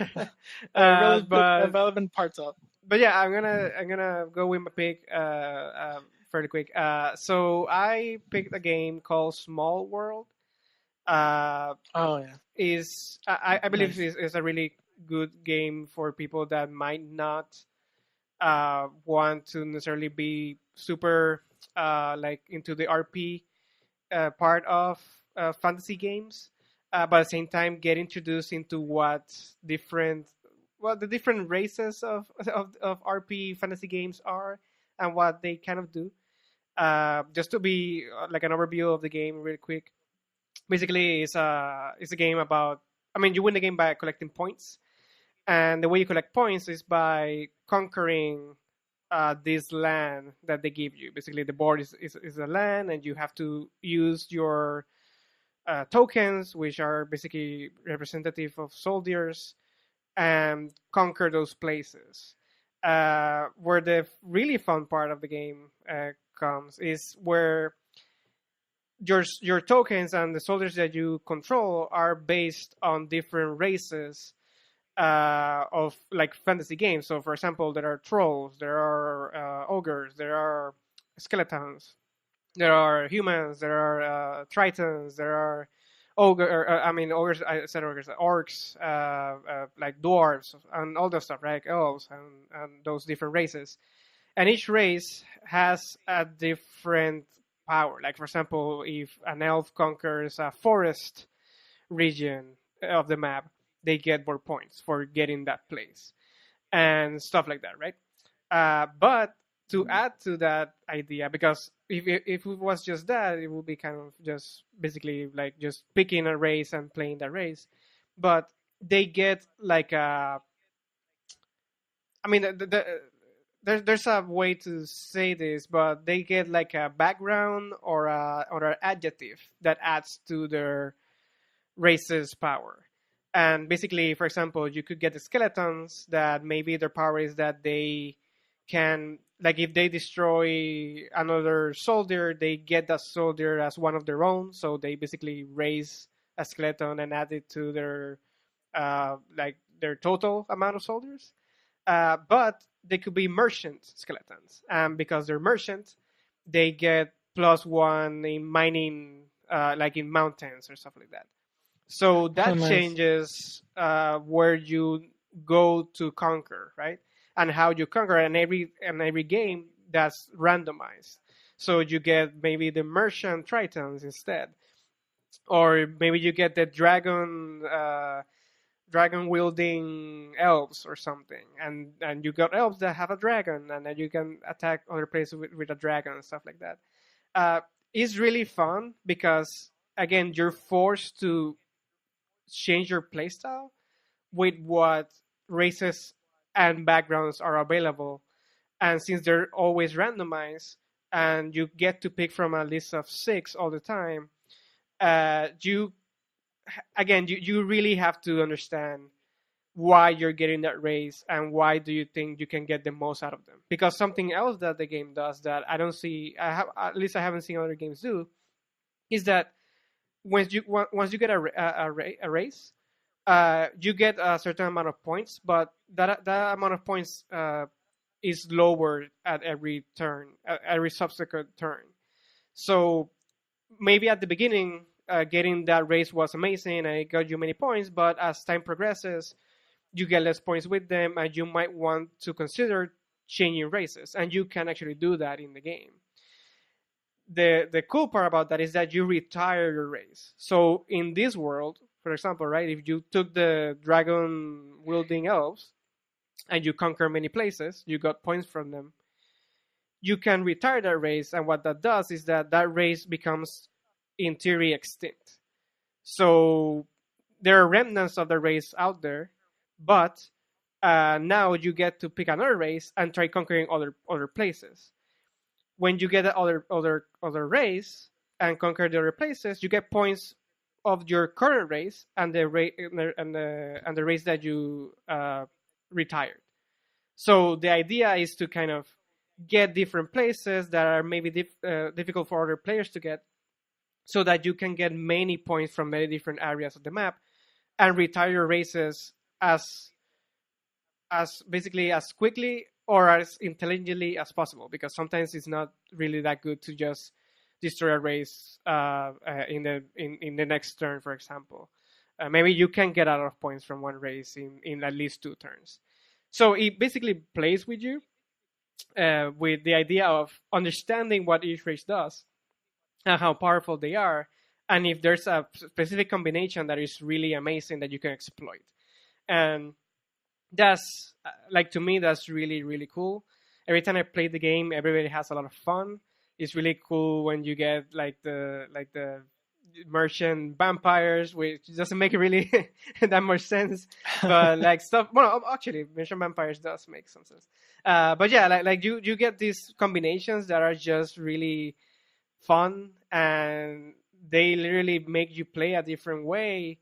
Speaker 2: relevant parts out.
Speaker 1: But yeah, I'm gonna go with my pick fairly quick. So I picked a game called Small World.
Speaker 2: Oh yeah.
Speaker 1: I believe is a really good game for people that might not want to necessarily be super like into the RP part of fantasy games, but at the same time get introduced into the different races of RP fantasy games are and what they kind of do. Just to be like an overview of the game real quick. Basically, it's a game about. I mean, you win the game by collecting points, and the way you collect points is by conquering this land that they give you. Basically, the board is a land, and you have to use your tokens, which are basically representative of soldiers, and conquer those places. Where the really fun part of the game comes is where your tokens and the soldiers that you control are based on different races of like fantasy games. So, for example, there are trolls, there are ogres, there are skeletons, there are humans, there are tritons, there are ogres. I said ogres, orcs, like dwarves, and all that stuff, right? Elves and those different races. And each race has a different power. Like, for example, if an elf conquers a forest region of the map, they get more points for getting that place and stuff like that, right? But to add to that idea, because if it was just that, it would be kind of just basically like just picking a race and playing that race. But they get like a, I mean, there's a way to say this, but they get like a background or an adjective that adds to their race's power. And basically, for example, you could get the skeletons that maybe their power is that they can, like, if they destroy another soldier, they get that soldier as one of their own. So they basically raise a skeleton and add it to their like their total amount of soldiers. but they could be merchant skeletons, and because they're merchant, they get +1 in mining, like in mountains or stuff like that. So that
Speaker 2: nice.
Speaker 1: changes where you go to conquer, right? And how you conquer. And every game that's randomized. So you get maybe the merchant tritons instead, or maybe you get the dragon wielding elves or something, and you got elves that have a dragon, and then you can attack other places with a dragon and stuff like that. It's really fun because again you're forced to change your playstyle with what races and backgrounds are available, and since they're always randomized and you get to pick from a list of 6 all the time, you really have to understand why you're getting that race and why do you think you can get the most out of them. Because something else that the game does that I don't see, at least I haven't seen other games do, is that once you get a race, you get a certain amount of points, but that amount of points is lowered at every turn, at every subsequent turn. So maybe at the beginning, getting that race was amazing and it got you many points, but as time progresses, you get less points with them, and you might want to consider changing races, and you can actually do that in the game. The cool part about that is that you retire your race. So in this world, for example, right, if you took the dragon wielding elves and you conquer many places, you got points from them, you can retire that race, and what that does is that race becomes in theory extinct. So there are remnants of the race out there, but now you get to pick another race and try conquering other places. When you get the other race and conquer the other places, you get points of your current race and the race that you retired. So the idea is to kind of get different places that are maybe difficult for other players to get, so that you can get many points from many different areas of the map and retire your races as basically as quickly or as intelligently as possible, because sometimes it's not really that good to just destroy a race in the next turn, for example. Maybe you can get a lot of points from one race in at least 2 turns. So it basically plays with you with the idea of understanding what each race does and how powerful they are, and if there's a specific combination that is really amazing that you can exploit. And that's to me, that's really, really cool. Every time I play the game, everybody has a lot of fun. It's really cool when you get like the merchant vampires, which doesn't make really that much sense, but like stuff. Well, actually, merchant vampires does make some sense. But yeah, like you get these combinations that are just really fun, and they literally make you play a different way,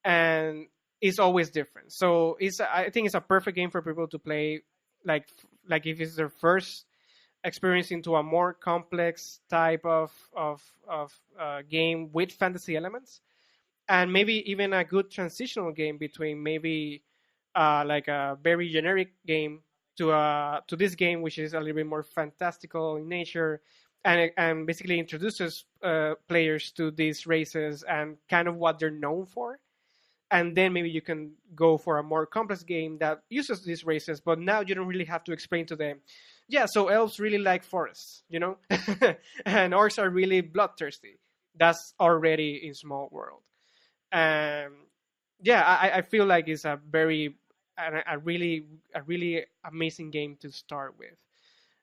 Speaker 1: and it's always different. So I think it's a perfect game for people to play, like if it's their first experience into a more complex type of game with fantasy elements, and maybe even a good transitional game between maybe like a very generic game to this game, which is a little bit more fantastical in nature, and basically introduces players to these races and kind of what they're known for. And then maybe you can go for a more complex game that uses these races, but now you don't really have to explain to them, yeah, so elves really like forests, and orcs are really bloodthirsty. That's already in Small World. Yeah, I feel like it's a really amazing game to start with.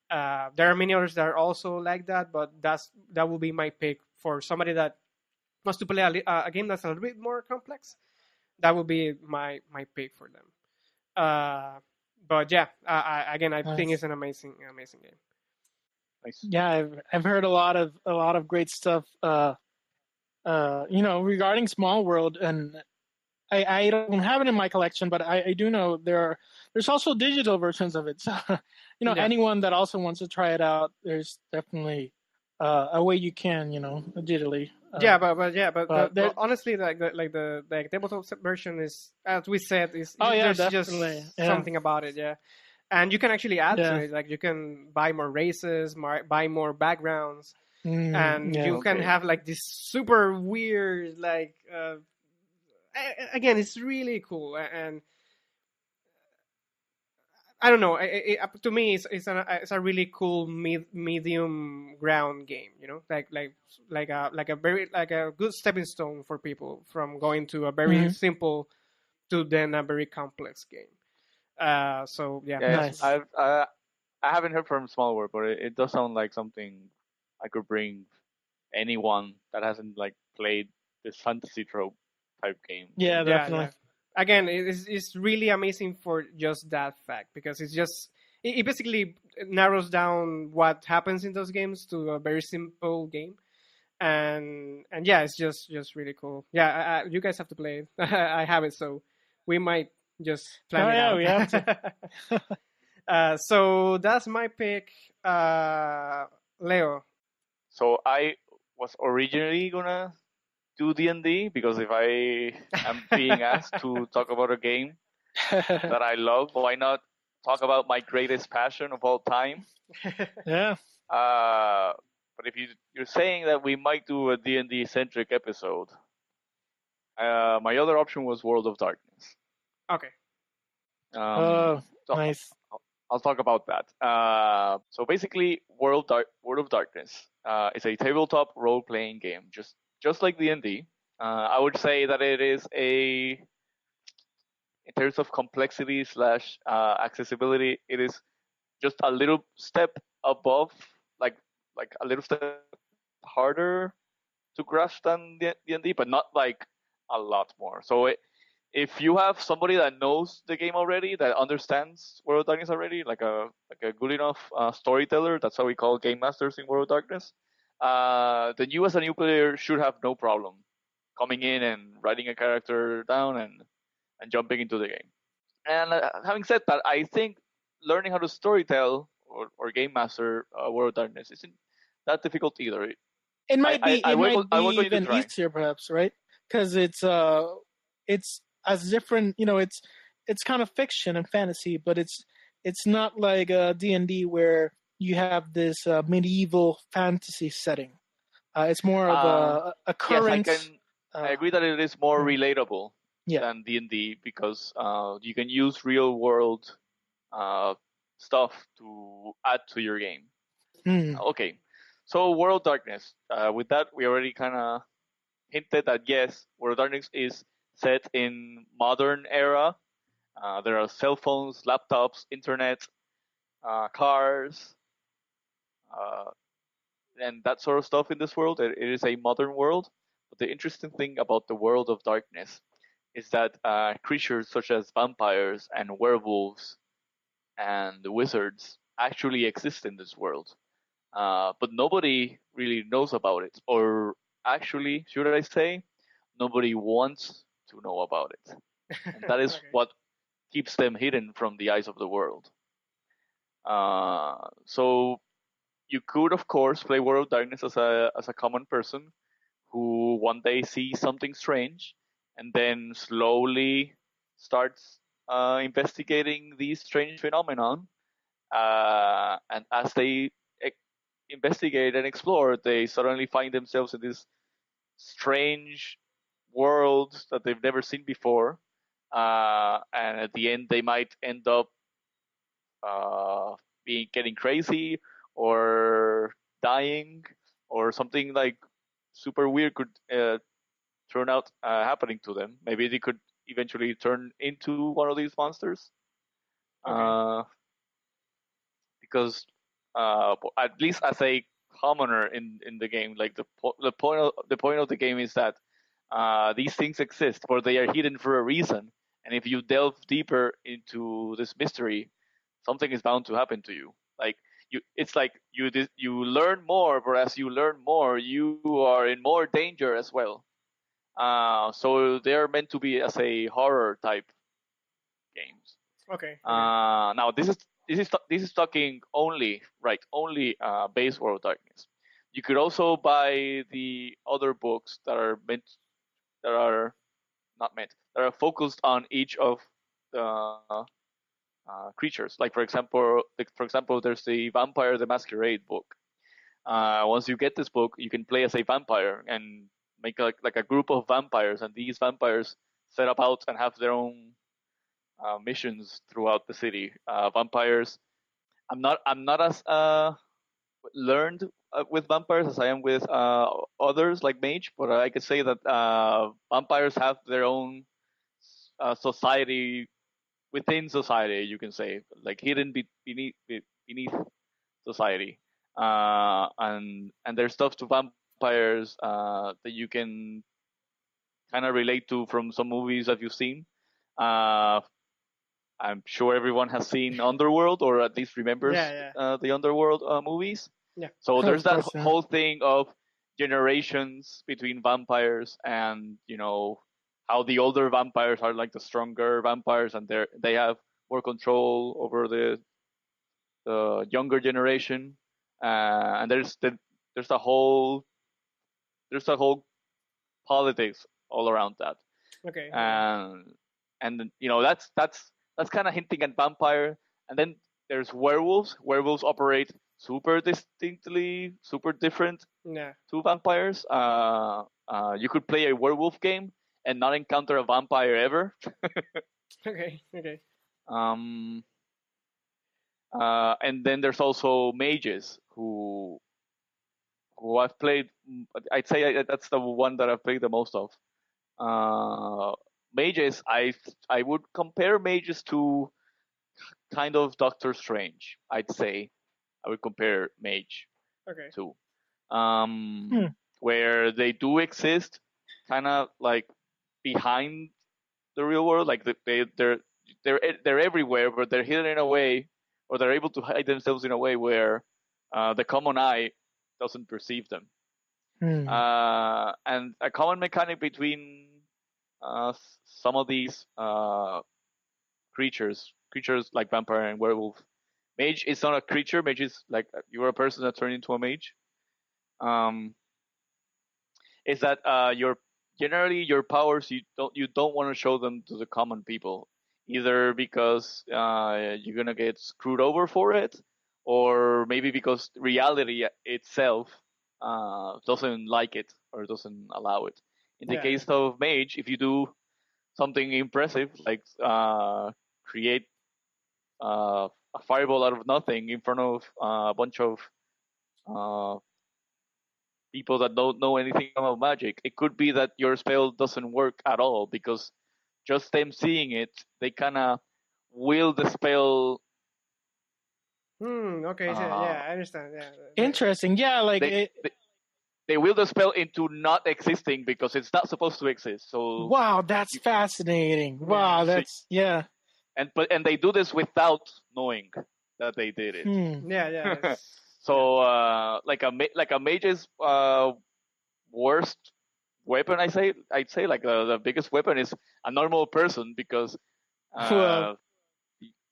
Speaker 1: There are many others that are also like that, but that will be my pick for somebody that wants to play a game that's a little bit more complex. That would be my pick for them. But yeah, I
Speaker 2: Nice.
Speaker 1: think it's an amazing game.
Speaker 3: Nice.
Speaker 2: Yeah, I've heard a lot of great stuff. Regarding Small World, and I don't have it in my collection, but I do know there's also digital versions of it. So
Speaker 1: Yeah.
Speaker 2: anyone that also wants to try it out, there's definitely a way you can, digitally.
Speaker 1: But honestly, the tabletop version is, as we said, there's
Speaker 2: definitely.
Speaker 1: just something about it, yeah. And you can actually add to it, like you can buy more races, buy more backgrounds, and you can have like this super weird, like again, it's really cool, and I don't know. To me, it's a really cool medium ground game. Like a very like a good stepping stone for people from going to a very simple to then a very complex game. So yeah,
Speaker 2: nice.
Speaker 3: I haven't heard from Small World, but it does sound like something I could bring anyone that hasn't like played this fantasy trope type game.
Speaker 2: Yeah, definitely.
Speaker 1: Yeah. Again, it's really amazing for just that fact, because it basically narrows down what happens in those games to a very simple game, and yeah, it's just really cool. Yeah, you guys have to play it. I have it, so we might just plan it out.
Speaker 2: We have
Speaker 1: to. So that's my pick, Leo.
Speaker 3: So I was originally gonna do D&D, because if I am being asked to talk about a game that I love, why not talk about my greatest passion of all time?
Speaker 2: Yeah.
Speaker 3: But if you're saying that we might do a D&D centric episode, my other option was World of Darkness.
Speaker 1: Okay.
Speaker 2: Nice.
Speaker 3: I'll talk about that. So basically, World of Darkness is a tabletop role-playing game, just like D&D. I would say that it is in terms of complexity / accessibility, it is just a little step above, like a little step harder to grasp than D&D, but not like a lot more. So if you have somebody that knows the game already, that understands World of Darkness already, like a good enough storyteller, that's how we call game masters in World of Darkness, then you as a new player should have no problem coming in and writing a character down and jumping into the game. And having said that, I think learning how to storytell or game master World of Darkness isn't that difficult either.
Speaker 2: It might be even easier, perhaps, right? Because it's as different. It's kind of fiction and fantasy, but it's not like D&D where you have this medieval fantasy setting. It's more of a current.
Speaker 3: Yes, I agree that it is more relatable than D&D, because you can use real world stuff to add to your game. Okay, so World of Darkness. With that, we already kind of hinted that yes, World of Darkness is set in modern era. There are cell phones, laptops, internet, cars, and that sort of stuff in this world. It is a modern world. But the interesting thing about the World of Darkness is that creatures such as vampires and werewolves and wizards actually exist in this world. But nobody really knows about it. Or actually, should I say, nobody wants to know about it. And that is what keeps them hidden from the eyes of the world. So you could, of course, play World of Darkness as a common person who one day sees something strange and then slowly starts investigating these strange phenomenon. And as they investigate and explore, they suddenly find themselves in this strange world that they've never seen before. And at the end, they might end up getting crazy or dying, or something like super weird could turn out happening to them. Maybe they could eventually turn into one of these monsters. Because at least as a commoner in the game, like the point of the game is that these things exist, or they are hidden for a reason. And if you delve deeper into this mystery, something is bound to happen to you. Like it's like you learn more, but as you learn more, you are in more danger as well. So they are meant to be as a horror type games.
Speaker 1: Okay.
Speaker 3: Now this is talking only base World of Darkness. You could also buy the other books that are focused on each of the creatures. Like for example, there's the Vampire the Masquerade book. Once you get this book, you can play as a vampire and make like a group of vampires, and these vampires set up out and have their own missions throughout the city. Vampires. I'm not as learned with vampires as I am with others like mage, but I could say that vampires have their own society within society. You can say like hidden beneath society, and there's stuff to vampires that you can kind of relate to from some movies that you've seen. I'm sure everyone has seen Underworld, or at least remembers the Underworld movies.
Speaker 1: Yeah.
Speaker 3: So there's that
Speaker 2: course, yeah.
Speaker 3: whole thing of generations between vampires, and how the older vampires are like the stronger vampires, and they have more control over the younger generation. And there's a whole politics all around that.
Speaker 1: Okay.
Speaker 3: And that's kind of hinting at vampire. And then there's werewolves. Werewolves operate super distinctly, super different to vampires. You could play a werewolf game and not encounter a vampire ever.
Speaker 1: Okay.
Speaker 3: And then there's also mages who I've played. I'd say that's the one that I've played the most of. Mages, I would compare mages to kind of Doctor Strange. I'd say I would compare mage to, where they do exist, kind of like behind the real world. Like they're everywhere, but they're hidden in a way, or they're able to hide themselves in a way where the common eye doesn't perceive them. And a common mechanic between some of these creatures like vampire and werewolf. Mage is not a creature. Mage is like you're a person that turned into a mage. Is that generally your powers you don't want to show them to the common people, either because you're gonna get screwed over for it, or maybe because reality itself doesn't like it or doesn't allow it. In the case of mage, if you do something impressive like create a fireball out of nothing in front of a bunch of people that don't know anything about magic, it could be that your spell doesn't work at all, because just them seeing it, they kind of will the spell.
Speaker 1: Okay. I understand. Yeah.
Speaker 2: Interesting. Yeah, like
Speaker 3: they will the spell into not existing because it's not supposed to exist. So
Speaker 2: wow, that's fascinating. Wow, that's
Speaker 3: And they do this without knowing that they did it.
Speaker 1: Yeah.
Speaker 3: So like a mage's worst weapon, I'd say like the biggest weapon is a normal person, because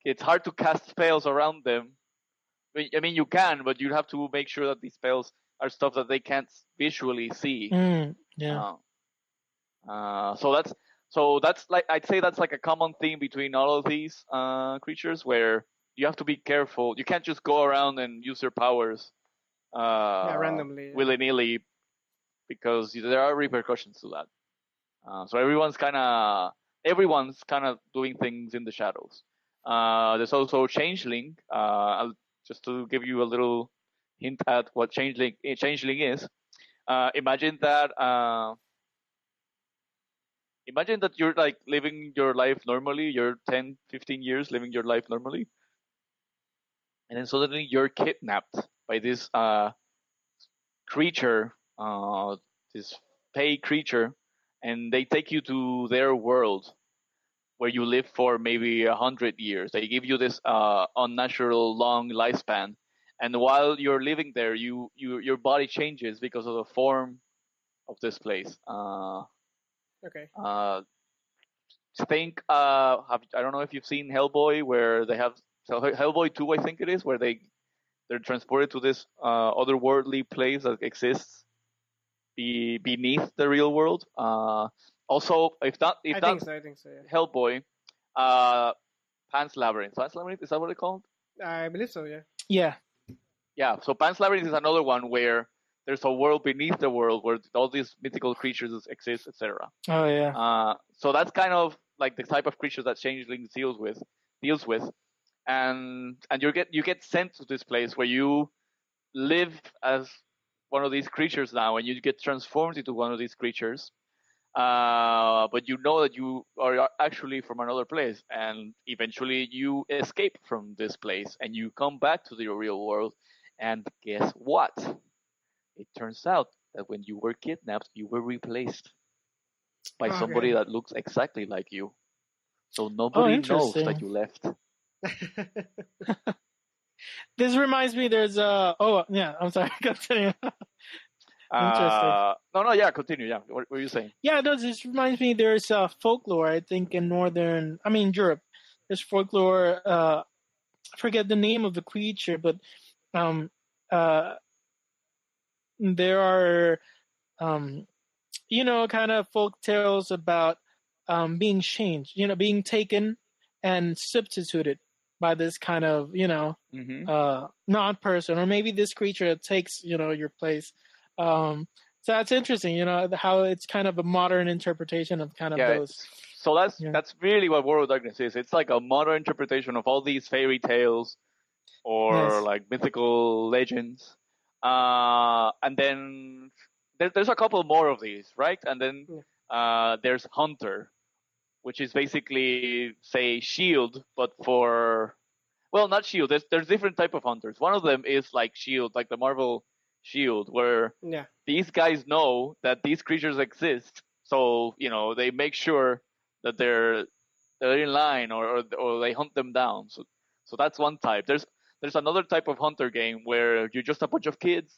Speaker 3: it's hard to cast spells around them. I mean, you can, but you have to make sure that these spells are stuff that they can't visually see. So that's like, I'd say that's like a common theme between all of these creatures, where you have to be careful. You can't just go around and use your powers
Speaker 1: randomly,
Speaker 3: willy-nilly, because there are repercussions to that. So everyone's kind of doing things in the shadows. There's also changeling. Just to give you a little hint at what changeling is. Imagine that you're like living your life normally. You're 10, 15 years living your life normally, and then suddenly you're kidnapped by this creature, this fey creature, and they take you to their world, where you live for maybe 100 years. They give you this unnatural long lifespan, and while you're living there, your body changes because of the form of this place.
Speaker 1: Okay.
Speaker 3: Think I don't know if you've seen Hellboy, where they have Hellboy 2, I think it is, where they they're transported to this otherworldly place that exists beneath the real world. Also, if not
Speaker 1: I think so. Yeah.
Speaker 3: Hellboy, Pan's Labyrinth. Pan's Labyrinth, is that what it's called?
Speaker 1: I believe so. Yeah.
Speaker 2: Yeah.
Speaker 3: Yeah. So Pan's Labyrinth is another one where there's a world beneath the world where all these mythical creatures exist, etc.
Speaker 2: Oh yeah.
Speaker 3: So that's kind of like the type of creatures that Changeling deals with, and you get sent to this place where you live as one of these creatures now, and you get transformed into one of these creatures. But you know that you are actually from another place, and eventually you escape from this place, and you come back to the real world. And guess what? It turns out that when you were kidnapped, you were replaced by somebody that looks exactly like you. So nobody knows that you left.
Speaker 2: This reminds me. There's I'm sorry. Continue.
Speaker 3: No, yeah, continue. Yeah, what were you saying?
Speaker 2: Yeah, no, this reminds me. There's folklore. I think in Europe. There's folklore. I forget the name of the creature, but there are kind of folk tales about being changed. Being taken and substituted by this kind of non-person, or maybe this creature that takes your place. So that's interesting, how it's kind of a modern interpretation of kind of those.
Speaker 3: So that's really what World of Darkness is. It's like a modern interpretation of all these fairy tales or like mythical legends. And then there's a couple more of these, right? And then there's Hunter, which is basically, say, Shield, but not Shield. There's different type of hunters. One of them is like Shield, like the Marvel Shield, where these guys know that these creatures exist, so they make sure that they're in line or they hunt them down. So that's one type. There's another type of hunter game where you're just a bunch of kids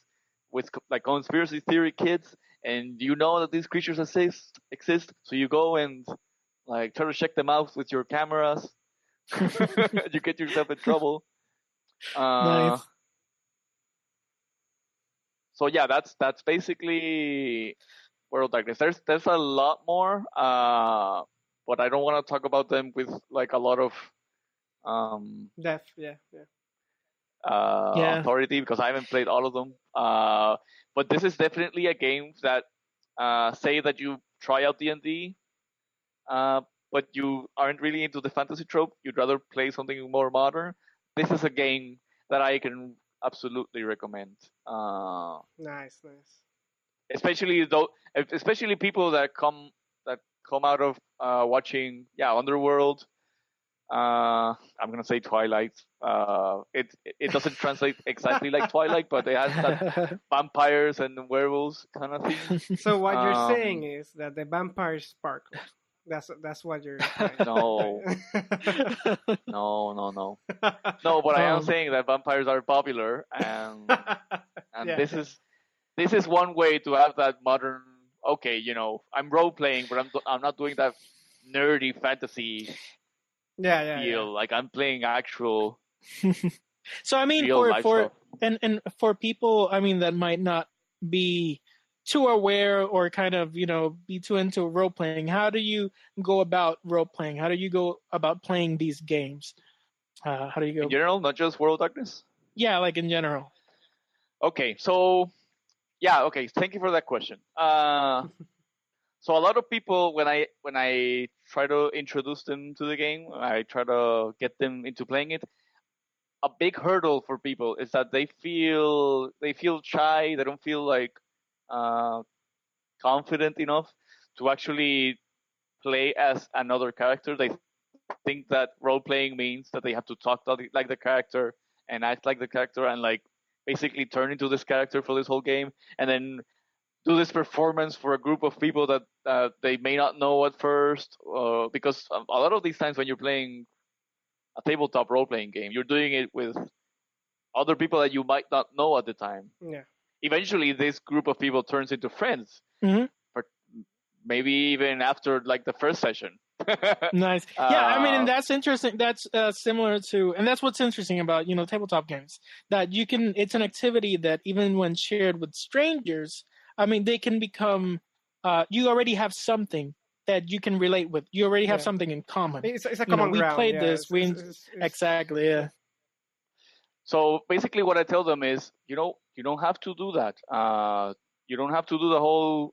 Speaker 3: with like conspiracy theory kids, and you know that these creatures exist. So you go and like try to check them out with your cameras. You get yourself in trouble.
Speaker 2: Nice.
Speaker 3: So yeah, that's basically World of Darkness. There's a lot more, but I don't want to talk about them with like a lot of
Speaker 1: depth.
Speaker 3: Authority, because I haven't played all of them. But this is definitely a game that say that you try out D&D, but you aren't really into the fantasy trope. You'd rather play something more modern. This is a game that I can absolutely recommend.
Speaker 1: Nice.
Speaker 3: Especially people that come out of watching Underworld. I'm gonna say Twilight. It doesn't translate exactly like Twilight, but it has that vampires and werewolves kind of thing.
Speaker 1: So what you're saying is that the vampires sparkle. That's what you're saying.
Speaker 3: No. No. But I am saying that vampires are popular, and this is one way to have that modern. Okay, I'm role playing, but I'm not doing that nerdy fantasy. Feel like I'm playing actual.
Speaker 2: So I mean, for people, I mean, that might not be too aware or kind of be too into role playing, how do you go about role playing? How do you go about playing these games? How do you go
Speaker 3: in general, not just World of Darkness?
Speaker 2: Yeah, like in general.
Speaker 3: Okay, so thank you for that question. So a lot of people, when I try to introduce them to the game, I try to get them into playing it. A big hurdle for people is that they feel shy. They don't feel like confident enough to actually play as another character. They think that role playing means that they have to talk like the character and act like the character and like basically turn into this character for this whole game, and then do this performance for a group of people that they may not know at first, because a lot of these times when you're playing a tabletop role-playing game, you're doing it with other people that you might not know at the time.
Speaker 1: Yeah.
Speaker 3: Eventually, this group of people turns into friends,
Speaker 2: Mm-hmm.
Speaker 3: maybe even after like the first session.
Speaker 2: Nice. Yeah, I mean, and that's interesting. That's similar to, and that's what's interesting about tabletop games, that you can. It's an activity that even when shared with strangers, I mean, they can become. You already have something that you can relate with. You already have something in common.
Speaker 1: It's a common
Speaker 2: we
Speaker 1: ground.
Speaker 2: played this. Exactly. Yeah.
Speaker 3: So basically, what I tell them is, you don't have to do that. You don't have to do the whole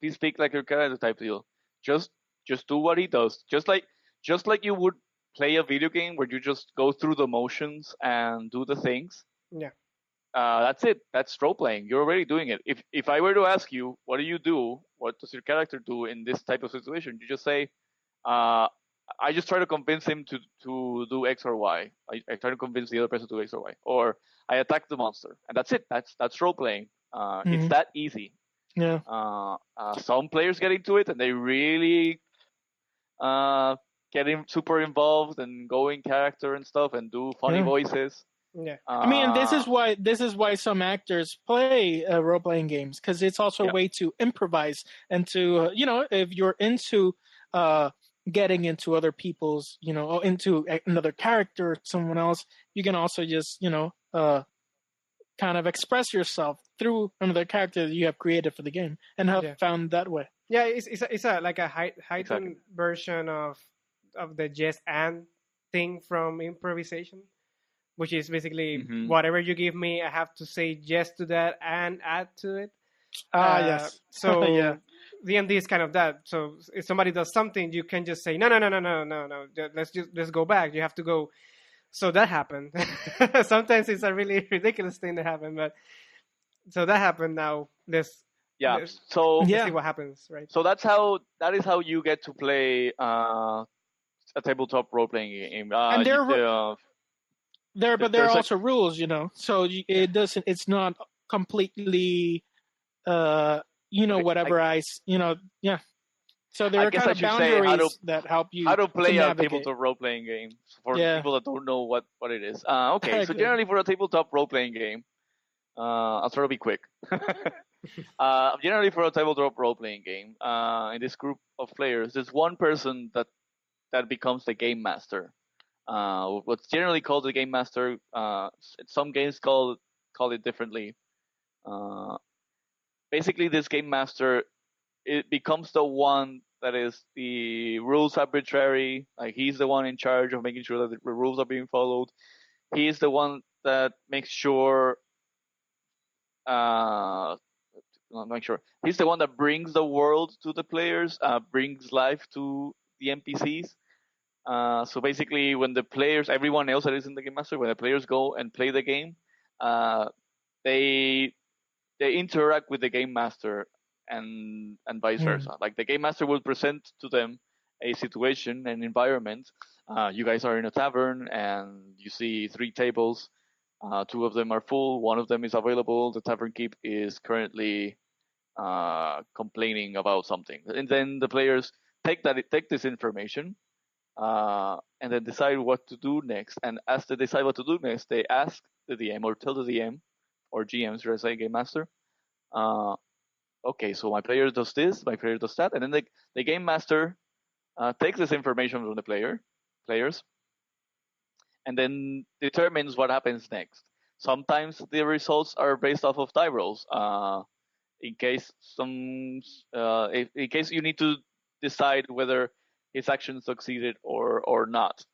Speaker 3: please speak like your character type deal. Just do what he does. Just like you would play a video game where you just go through the motions and do the things.
Speaker 1: Yeah.
Speaker 3: That's it. That's role playing. You're already doing it. If I were to ask you, what do you do? What does your character do in this type of situation? You just say, I just try to convince him to do X or Y. I try to convince the other person to do X or Y. Or I attack the monster. And that's it. That's role playing. It's that easy.
Speaker 2: Yeah.
Speaker 3: Some players get into it and they really get super involved and go in character and stuff and do funny voices.
Speaker 2: Yeah. I mean, this is why some actors play role playing games, because it's also a way to improvise and to if you're into getting into other people's into another character, someone else, you can also just kind of express yourself through another character that you have created for the game and have found that way.
Speaker 1: Yeah, it's like a heightened version of the yes and thing from improvisation, which is basically whatever you give me, I have to say yes to that and add to it.
Speaker 2: Yes.
Speaker 1: So D&D is kind of that. So if somebody does something, you can just say no. Let's go back. You have to go. So that happened. Sometimes it's a really ridiculous thing to happen, but so that happened. Now let's see what happens, right?
Speaker 3: So that is how you get to play a tabletop role playing game.
Speaker 2: And there are also rules, So it doesn't. It's not completely, whatever So there are kind of boundaries that help you
Speaker 3: how to play
Speaker 2: a
Speaker 3: tabletop role playing game for people that don't know what it is. Okay, so generally for a tabletop role playing game, I'll try to be quick. Generally for a tabletop role playing game, in this group of players, there's one person that becomes the game master. What's generally called the game master. Some games call it differently. Basically, this game master, it becomes the one that is the rules arbitrary. Like, he's the one in charge of making sure that the rules are being followed. He is the one that makes sure. He's the one that brings the world to the players, brings life to the NPCs. So basically, when the players, everyone else that is in the game master, when the players go and play the game, they interact with the game master and vice versa. Like, the game master will present to them a situation, an environment. You guys are in a tavern and you see 3 tables. 2 of them are full. 1 of them is available. The tavern keep is currently complaining about something, and then the players take this information. And then decide what to do next. And as they decide what to do next, they ask the DM or tell the DM or GM, should I say, game master, okay, so my player does this, my player does that, and then the game master takes this information from the players, and then determines what happens next. Sometimes the results are based off of die rolls. In case you need to decide whether his action succeeded or not.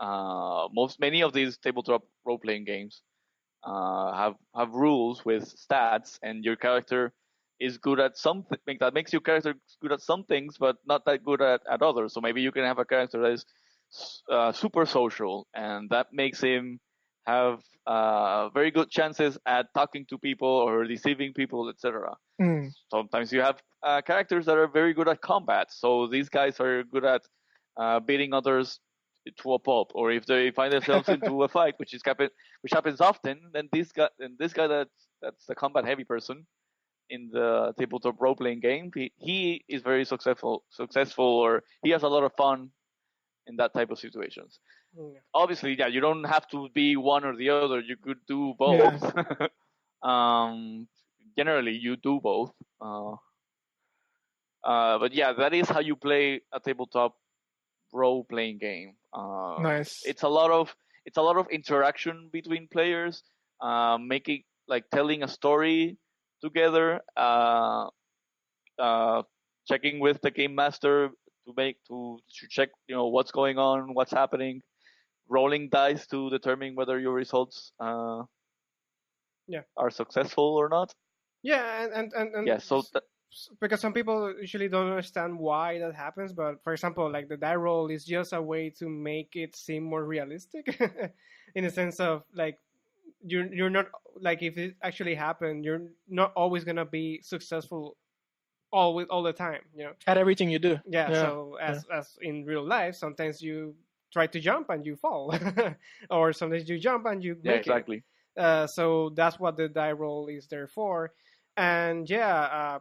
Speaker 3: Many of these tabletop role playing games have rules with stats, and your character is good at something that makes your character good at some things, but not that good at others. So maybe you can have a character that is super social, and that makes him have very good chances at talking to people or deceiving people, etc. Sometimes you have characters that are very good at combat, so these guys are good at beating others to a pulp, or if they find themselves into a fight, which happens often, then this guy that's the combat heavy person in the tabletop role playing game, he is very successful, or he has a lot of fun in that type of situations. Obviously, you don't have to be one or the other. You could do both. Generally, you do both. But that is how you play a tabletop role-playing game.
Speaker 2: Nice.
Speaker 3: It's a lot of interaction between players, making like telling a story together, checking with the game master to check what's going on, what's happening, rolling dice to determine whether your results are successful or not.
Speaker 1: Yeah, and
Speaker 3: Yeah, so
Speaker 1: because some people usually don't understand why that happens, but for example, like the die roll is just a way to make it seem more realistic, in a sense of like you're not like if it actually happened, you're not always gonna be successful all the time,
Speaker 2: At everything you do.
Speaker 1: Yeah. So as in real life, sometimes you try to jump and you fall, or sometimes you jump and you make
Speaker 3: exactly.
Speaker 1: it. So that's what the die roll is there for. And the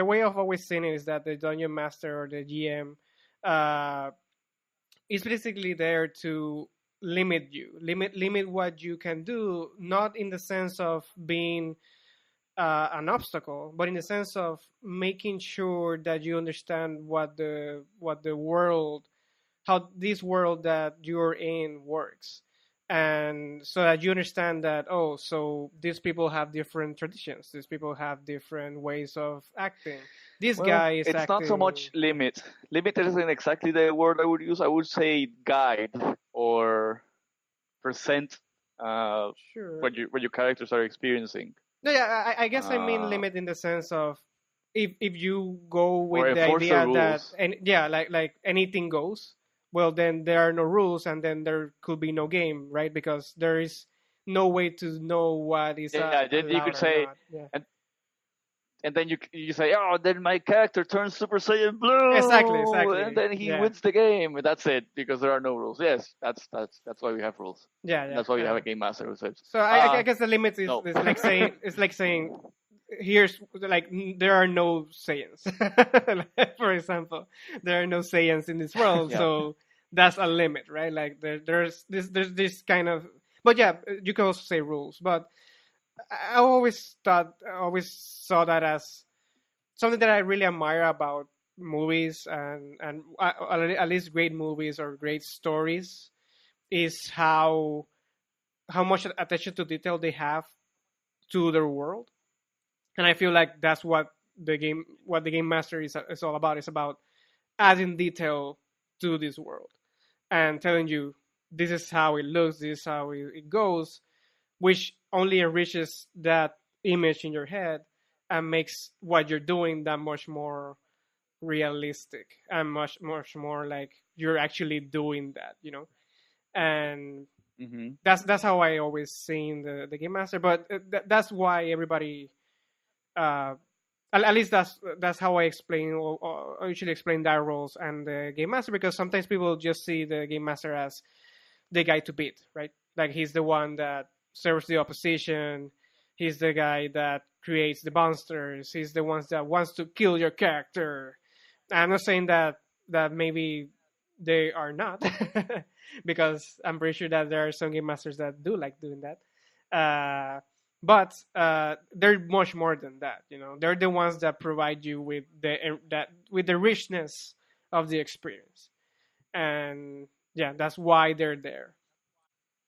Speaker 1: way I've always seen it is that the dungeon master or the GM is basically there to limit what you can do, not in the sense of being an obstacle, but in the sense of making sure that you understand what the world, how this world that you're in works. And so that you understand that, so these people have different traditions. These people have different ways of acting. This guy is
Speaker 3: it's
Speaker 1: acting...
Speaker 3: not so much limit. Limited isn't exactly the word I would use. I would say guide or percent what your characters are experiencing.
Speaker 1: No, yeah, I guess I mean limit in the sense of if you go with the idea that like anything goes, well then there are no rules and then there could be no game, right? Because there is no way to know what is
Speaker 3: then you could say and then you say, then my character turns Super Saiyan Blue.
Speaker 1: Exactly.
Speaker 3: And then he wins the game. That's it, because there are no rules. Yes, that's why we have rules.
Speaker 1: Yeah.
Speaker 3: That's why we have a game master who says.
Speaker 1: So I guess the limit is like saying here's like there are no Saiyans. For example, there are no Saiyans in this world, so that's a limit, right? Like there's this kind of, but yeah, you can also say rules, but I always saw that as something that I really admire about movies and at least great movies or great stories is how much attention to detail they have to their world. And I feel like that's what the game master is all about. It's about adding detail to this world and telling you this is how it looks, this is how it goes, which only enriches that image in your head and makes what you're doing that much more realistic and much more like you're actually doing that, And that's how I always seen the game master. But that's why everybody, at least that's how I explain or I usually explain die rolls and the game master, because sometimes people just see the game master as the guy to beat, right? Like he's the one that serves the opposition. He's the guy that creates the monsters. He's the one that wants to kill your character. I'm not saying that maybe they are not, because I'm pretty sure that there are some game masters that do like doing that. But they're much more than that. They're the ones that provide you with the richness of the experience, and yeah, that's why they're there.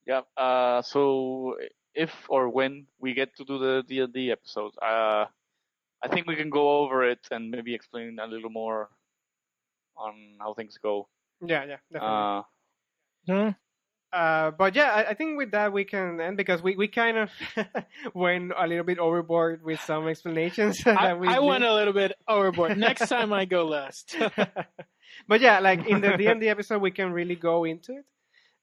Speaker 3: Yeah. So if or when we get to do the D&D episode, I think we can go over it and maybe explain a little more on how things go.
Speaker 1: Yeah, definitely. But yeah, I think with that we can end, because we kind of went a little bit overboard with some explanations.
Speaker 2: I went a little bit overboard. Next time I go last.
Speaker 1: But yeah, like in the D&D episode, we can really go into it.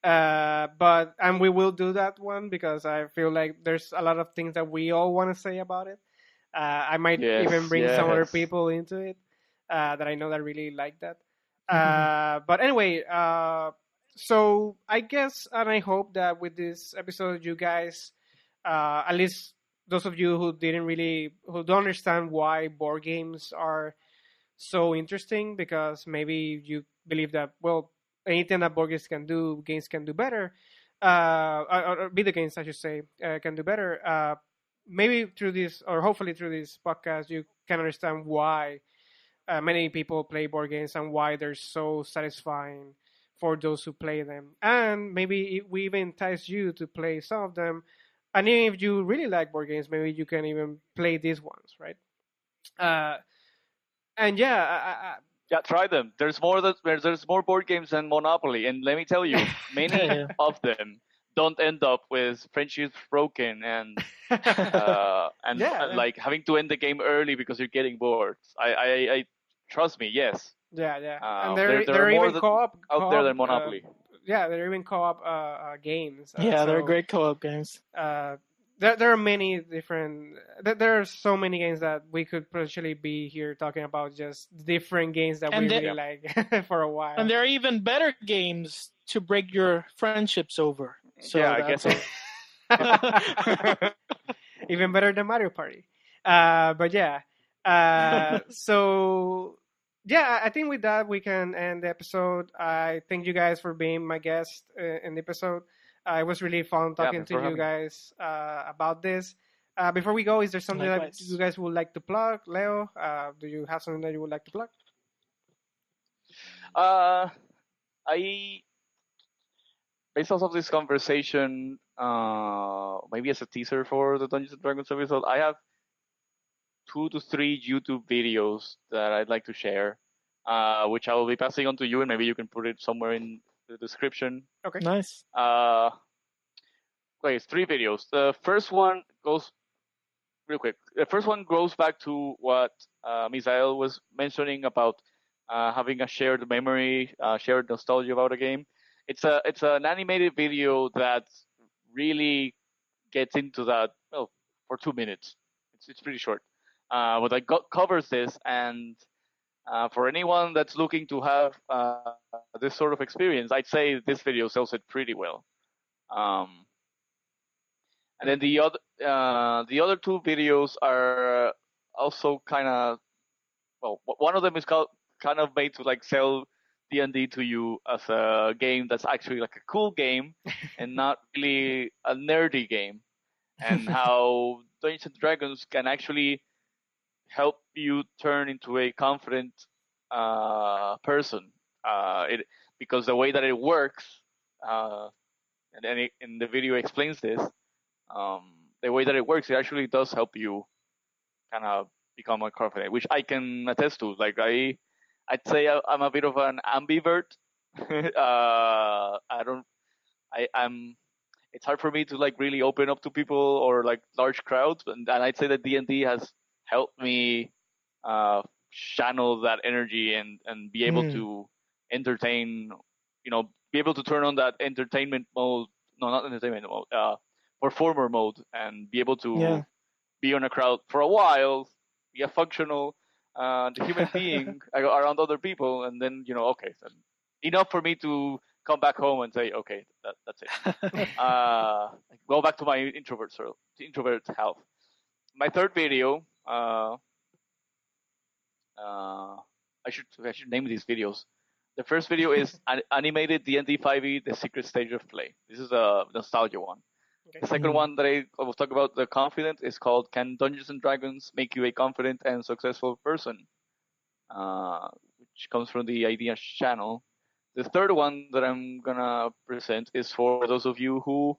Speaker 1: And we will do that one, because I feel like there's a lot of things that we all want to say about it. I might even bring some other people into it that I know that really like that. But anyway, so I guess and I hope that with this episode, you guys, at least those of you who don't understand why board games are so interesting, because maybe you believe that, well, anything that board games can do better, or video games, I should say, can do better. Maybe through this, or hopefully through this podcast, you can understand why many people play board games and why they're so satisfying for those who play them. And maybe we even entice you to play some of them. And even if you really like board games, maybe you can even play these ones, right? And yeah,
Speaker 3: Yeah, try them. There's more board games than Monopoly, and let me tell you, many of them don't end up with friendships broken and like having to end the game early because you're getting bored. I trust me, yes.
Speaker 1: Yeah. And
Speaker 3: there
Speaker 1: they're
Speaker 3: are more
Speaker 1: even co-op
Speaker 3: out there than Monopoly.
Speaker 1: Yeah, they're even co-op games.
Speaker 2: They're great co-op games.
Speaker 1: There are many different. There are so many games that we could potentially be here talking about just different games that we really like for a while.
Speaker 2: And there are even better games to break your friendships over. So
Speaker 3: yeah, I guess so.
Speaker 1: Even better than Mario Party. But yeah. So yeah, I think with that we can end the episode. I thank you guys for being my guest in the episode. It was really fun talking to you guys about this. Before we go, is there something that you guys would like to plug? Leo, do you have something that you would like to plug?
Speaker 3: Based off of this conversation, maybe as a teaser for the Dungeons and Dragons episode, I have 2 to 3 YouTube videos that I'd like to share, which I will be passing on to you, and maybe you can put it somewhere in the description.
Speaker 1: Okay.
Speaker 2: Nice.
Speaker 3: It's 3 videos. The first one goes real quick. The first one goes back to what Misael was mentioning about having a shared memory, shared nostalgia about a game. It's an animated video that really gets into that. Well, for 2 minutes. It's pretty short, but it covers this. And for anyone that's looking to have this sort of experience, I'd say this video sells it pretty well. And then the other 2 videos are also kind of, well, one of them is kind of made to like sell D&D to you as a game that's actually like a cool game and not really a nerdy game, and how Dungeons and Dragons can actually help you turn into a confident person. Because the way that it works, and then in the video explains this. The way that it works, it actually does help you kind of become more confident, which I can attest to. Like I'd say I'm a bit of an ambivert. It's hard for me to like really open up to people or like large crowds, and I'd say that D&D has helped me channel that energy and be able to entertain. Be able to turn on that entertainment mode. No, not entertainment mode. Performer mode, and be able to be on a crowd for a while, be a functional human being around other people, and then okay, so enough for me to come back home and say, okay, that's it. Go back to my introvert half. My third video, I should name these videos. The first video is animated D&D 5e, The Secret Stage of Play. This is a nostalgia one. Okay. The second one that I will talk about, the confident, is called Can Dungeons and Dragons Make You a Confident and Successful Person? Which comes from the Ideas channel. The third one that I'm gonna present is for those of you who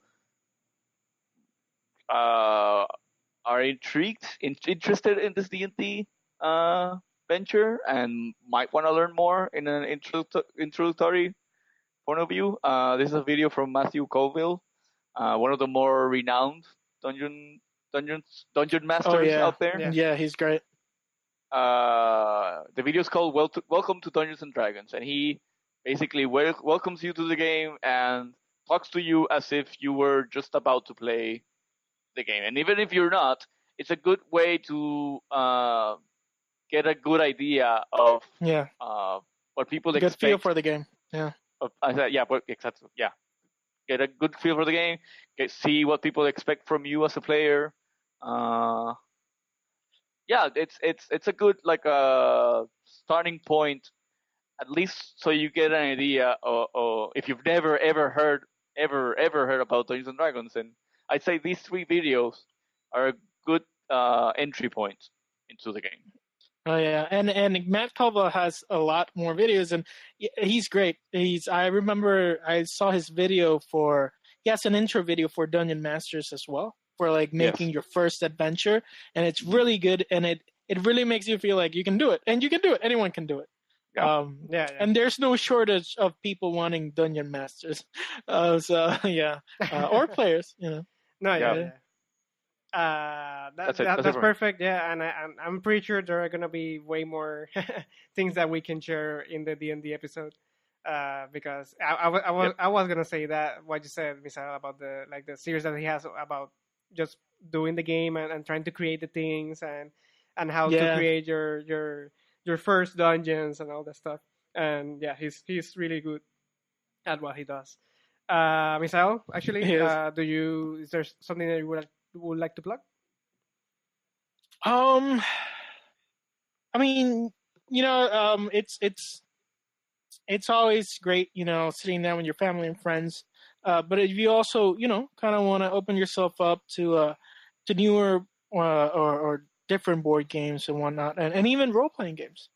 Speaker 3: are interested in this D&D venture and might want to learn more in an introductory point of view. This is a video from Matthew Colville, one of the more renowned dungeon masters out there.
Speaker 2: Yeah, he's great.
Speaker 3: The video is called Welcome to Dungeons and Dragons, and he basically welcomes you to the game and talks to you as if you were just about to play the game. And even if you're not, it's a good way to get a good idea of what people expect.
Speaker 2: Good feel for the game. Yeah.
Speaker 3: Exactly. Yeah. Get a good feel for the game. See what people expect from you as a player. It's a good starting point, at least so you get an idea. Or if you've never ever heard about Dungeons and Dragons, and I'd say these 3 videos are a good entry point into the game.
Speaker 2: Oh yeah, and Matt Culva has a lot more videos, and he's great. I remember I saw his video he has an intro video for Dungeon Masters as well, for like making
Speaker 3: Yes.
Speaker 2: your first adventure, and it's really good, and it really makes you feel like you can do it, and you can do it. Anyone can do it.
Speaker 3: Yeah.
Speaker 1: Yeah.
Speaker 2: And there's no shortage of people wanting Dungeon Masters, so yeah, or players, you know.
Speaker 1: No,
Speaker 3: Yeah.
Speaker 1: yeah.
Speaker 3: That's
Speaker 1: That's
Speaker 3: it for me.
Speaker 1: perfect. Yeah, and I'm pretty sure there are gonna be way more things that we can share in the D&D episode. Because I was gonna say that what you said, Misael, about the series that he has about just doing the game and trying to create the things and how to create your first dungeons and all that stuff. And yeah, he's really good at what he does. Misael, actually,
Speaker 2: Yes.
Speaker 1: is there something that you would like to plug?
Speaker 2: I mean, it's always great, sitting down with your family and friends. But if you also, kind of want to open yourself up to newer or different board games and whatnot, and even role playing games.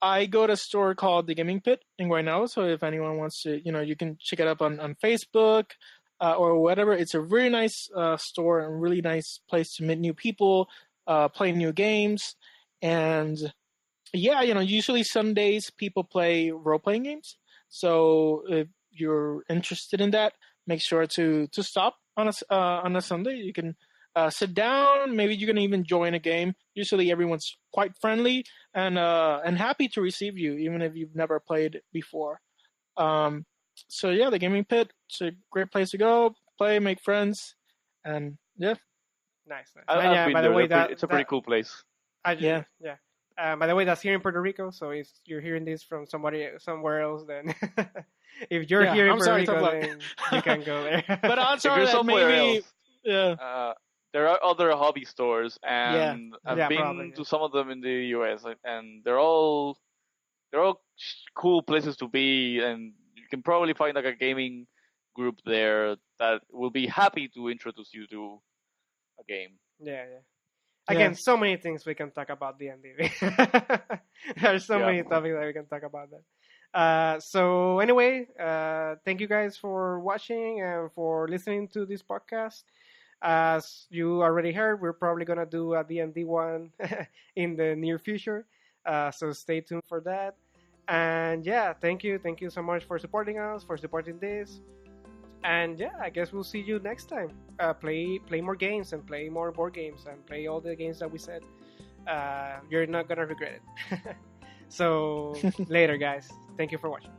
Speaker 2: I go to a store called the Gaming Pit in Guaynabo, so if anyone wants to, you can check it up on Facebook or whatever. It's a really nice store and really nice place to meet new people, play new games, and yeah, usually Sundays people play role-playing games. So if you're interested in that, make sure to stop on a Sunday. You can sit down. Maybe you can even join a game. Usually everyone's quite friendly and happy to receive you, even if you've never played before. So yeah, the Gaming Pit, it's a great place to go, play, make friends, and yeah.
Speaker 1: Nice.
Speaker 3: I've been there. It's a pretty cool place.
Speaker 2: Yeah.
Speaker 1: By the way, that's here in Puerto Rico. So if you're hearing this from somewhere else, then if you're here in Puerto Rico, then you can go there.
Speaker 2: But odds
Speaker 3: if
Speaker 2: are
Speaker 3: you're
Speaker 2: that
Speaker 3: somewhere
Speaker 2: maybe,
Speaker 3: else, there are other hobby stores, and I've been
Speaker 1: probably,
Speaker 3: to some of them in the US, and they're all cool places to be, and you can probably find like a gaming group there that will be happy to introduce you to a game.
Speaker 1: Yeah. Again, so many things we can talk about D&D. There's so many topics that we can talk about that. So anyway, thank you guys for watching and for listening to this podcast. As you already heard, we're probably going to do a D&D one in the near future. So stay tuned for that. And yeah, thank you. Thank you so much for supporting us, for supporting this. And yeah, I guess we'll see you next time. Play more games and play more board games and play all the games that we said. You're not going to regret it. So later, guys. Thank you for watching.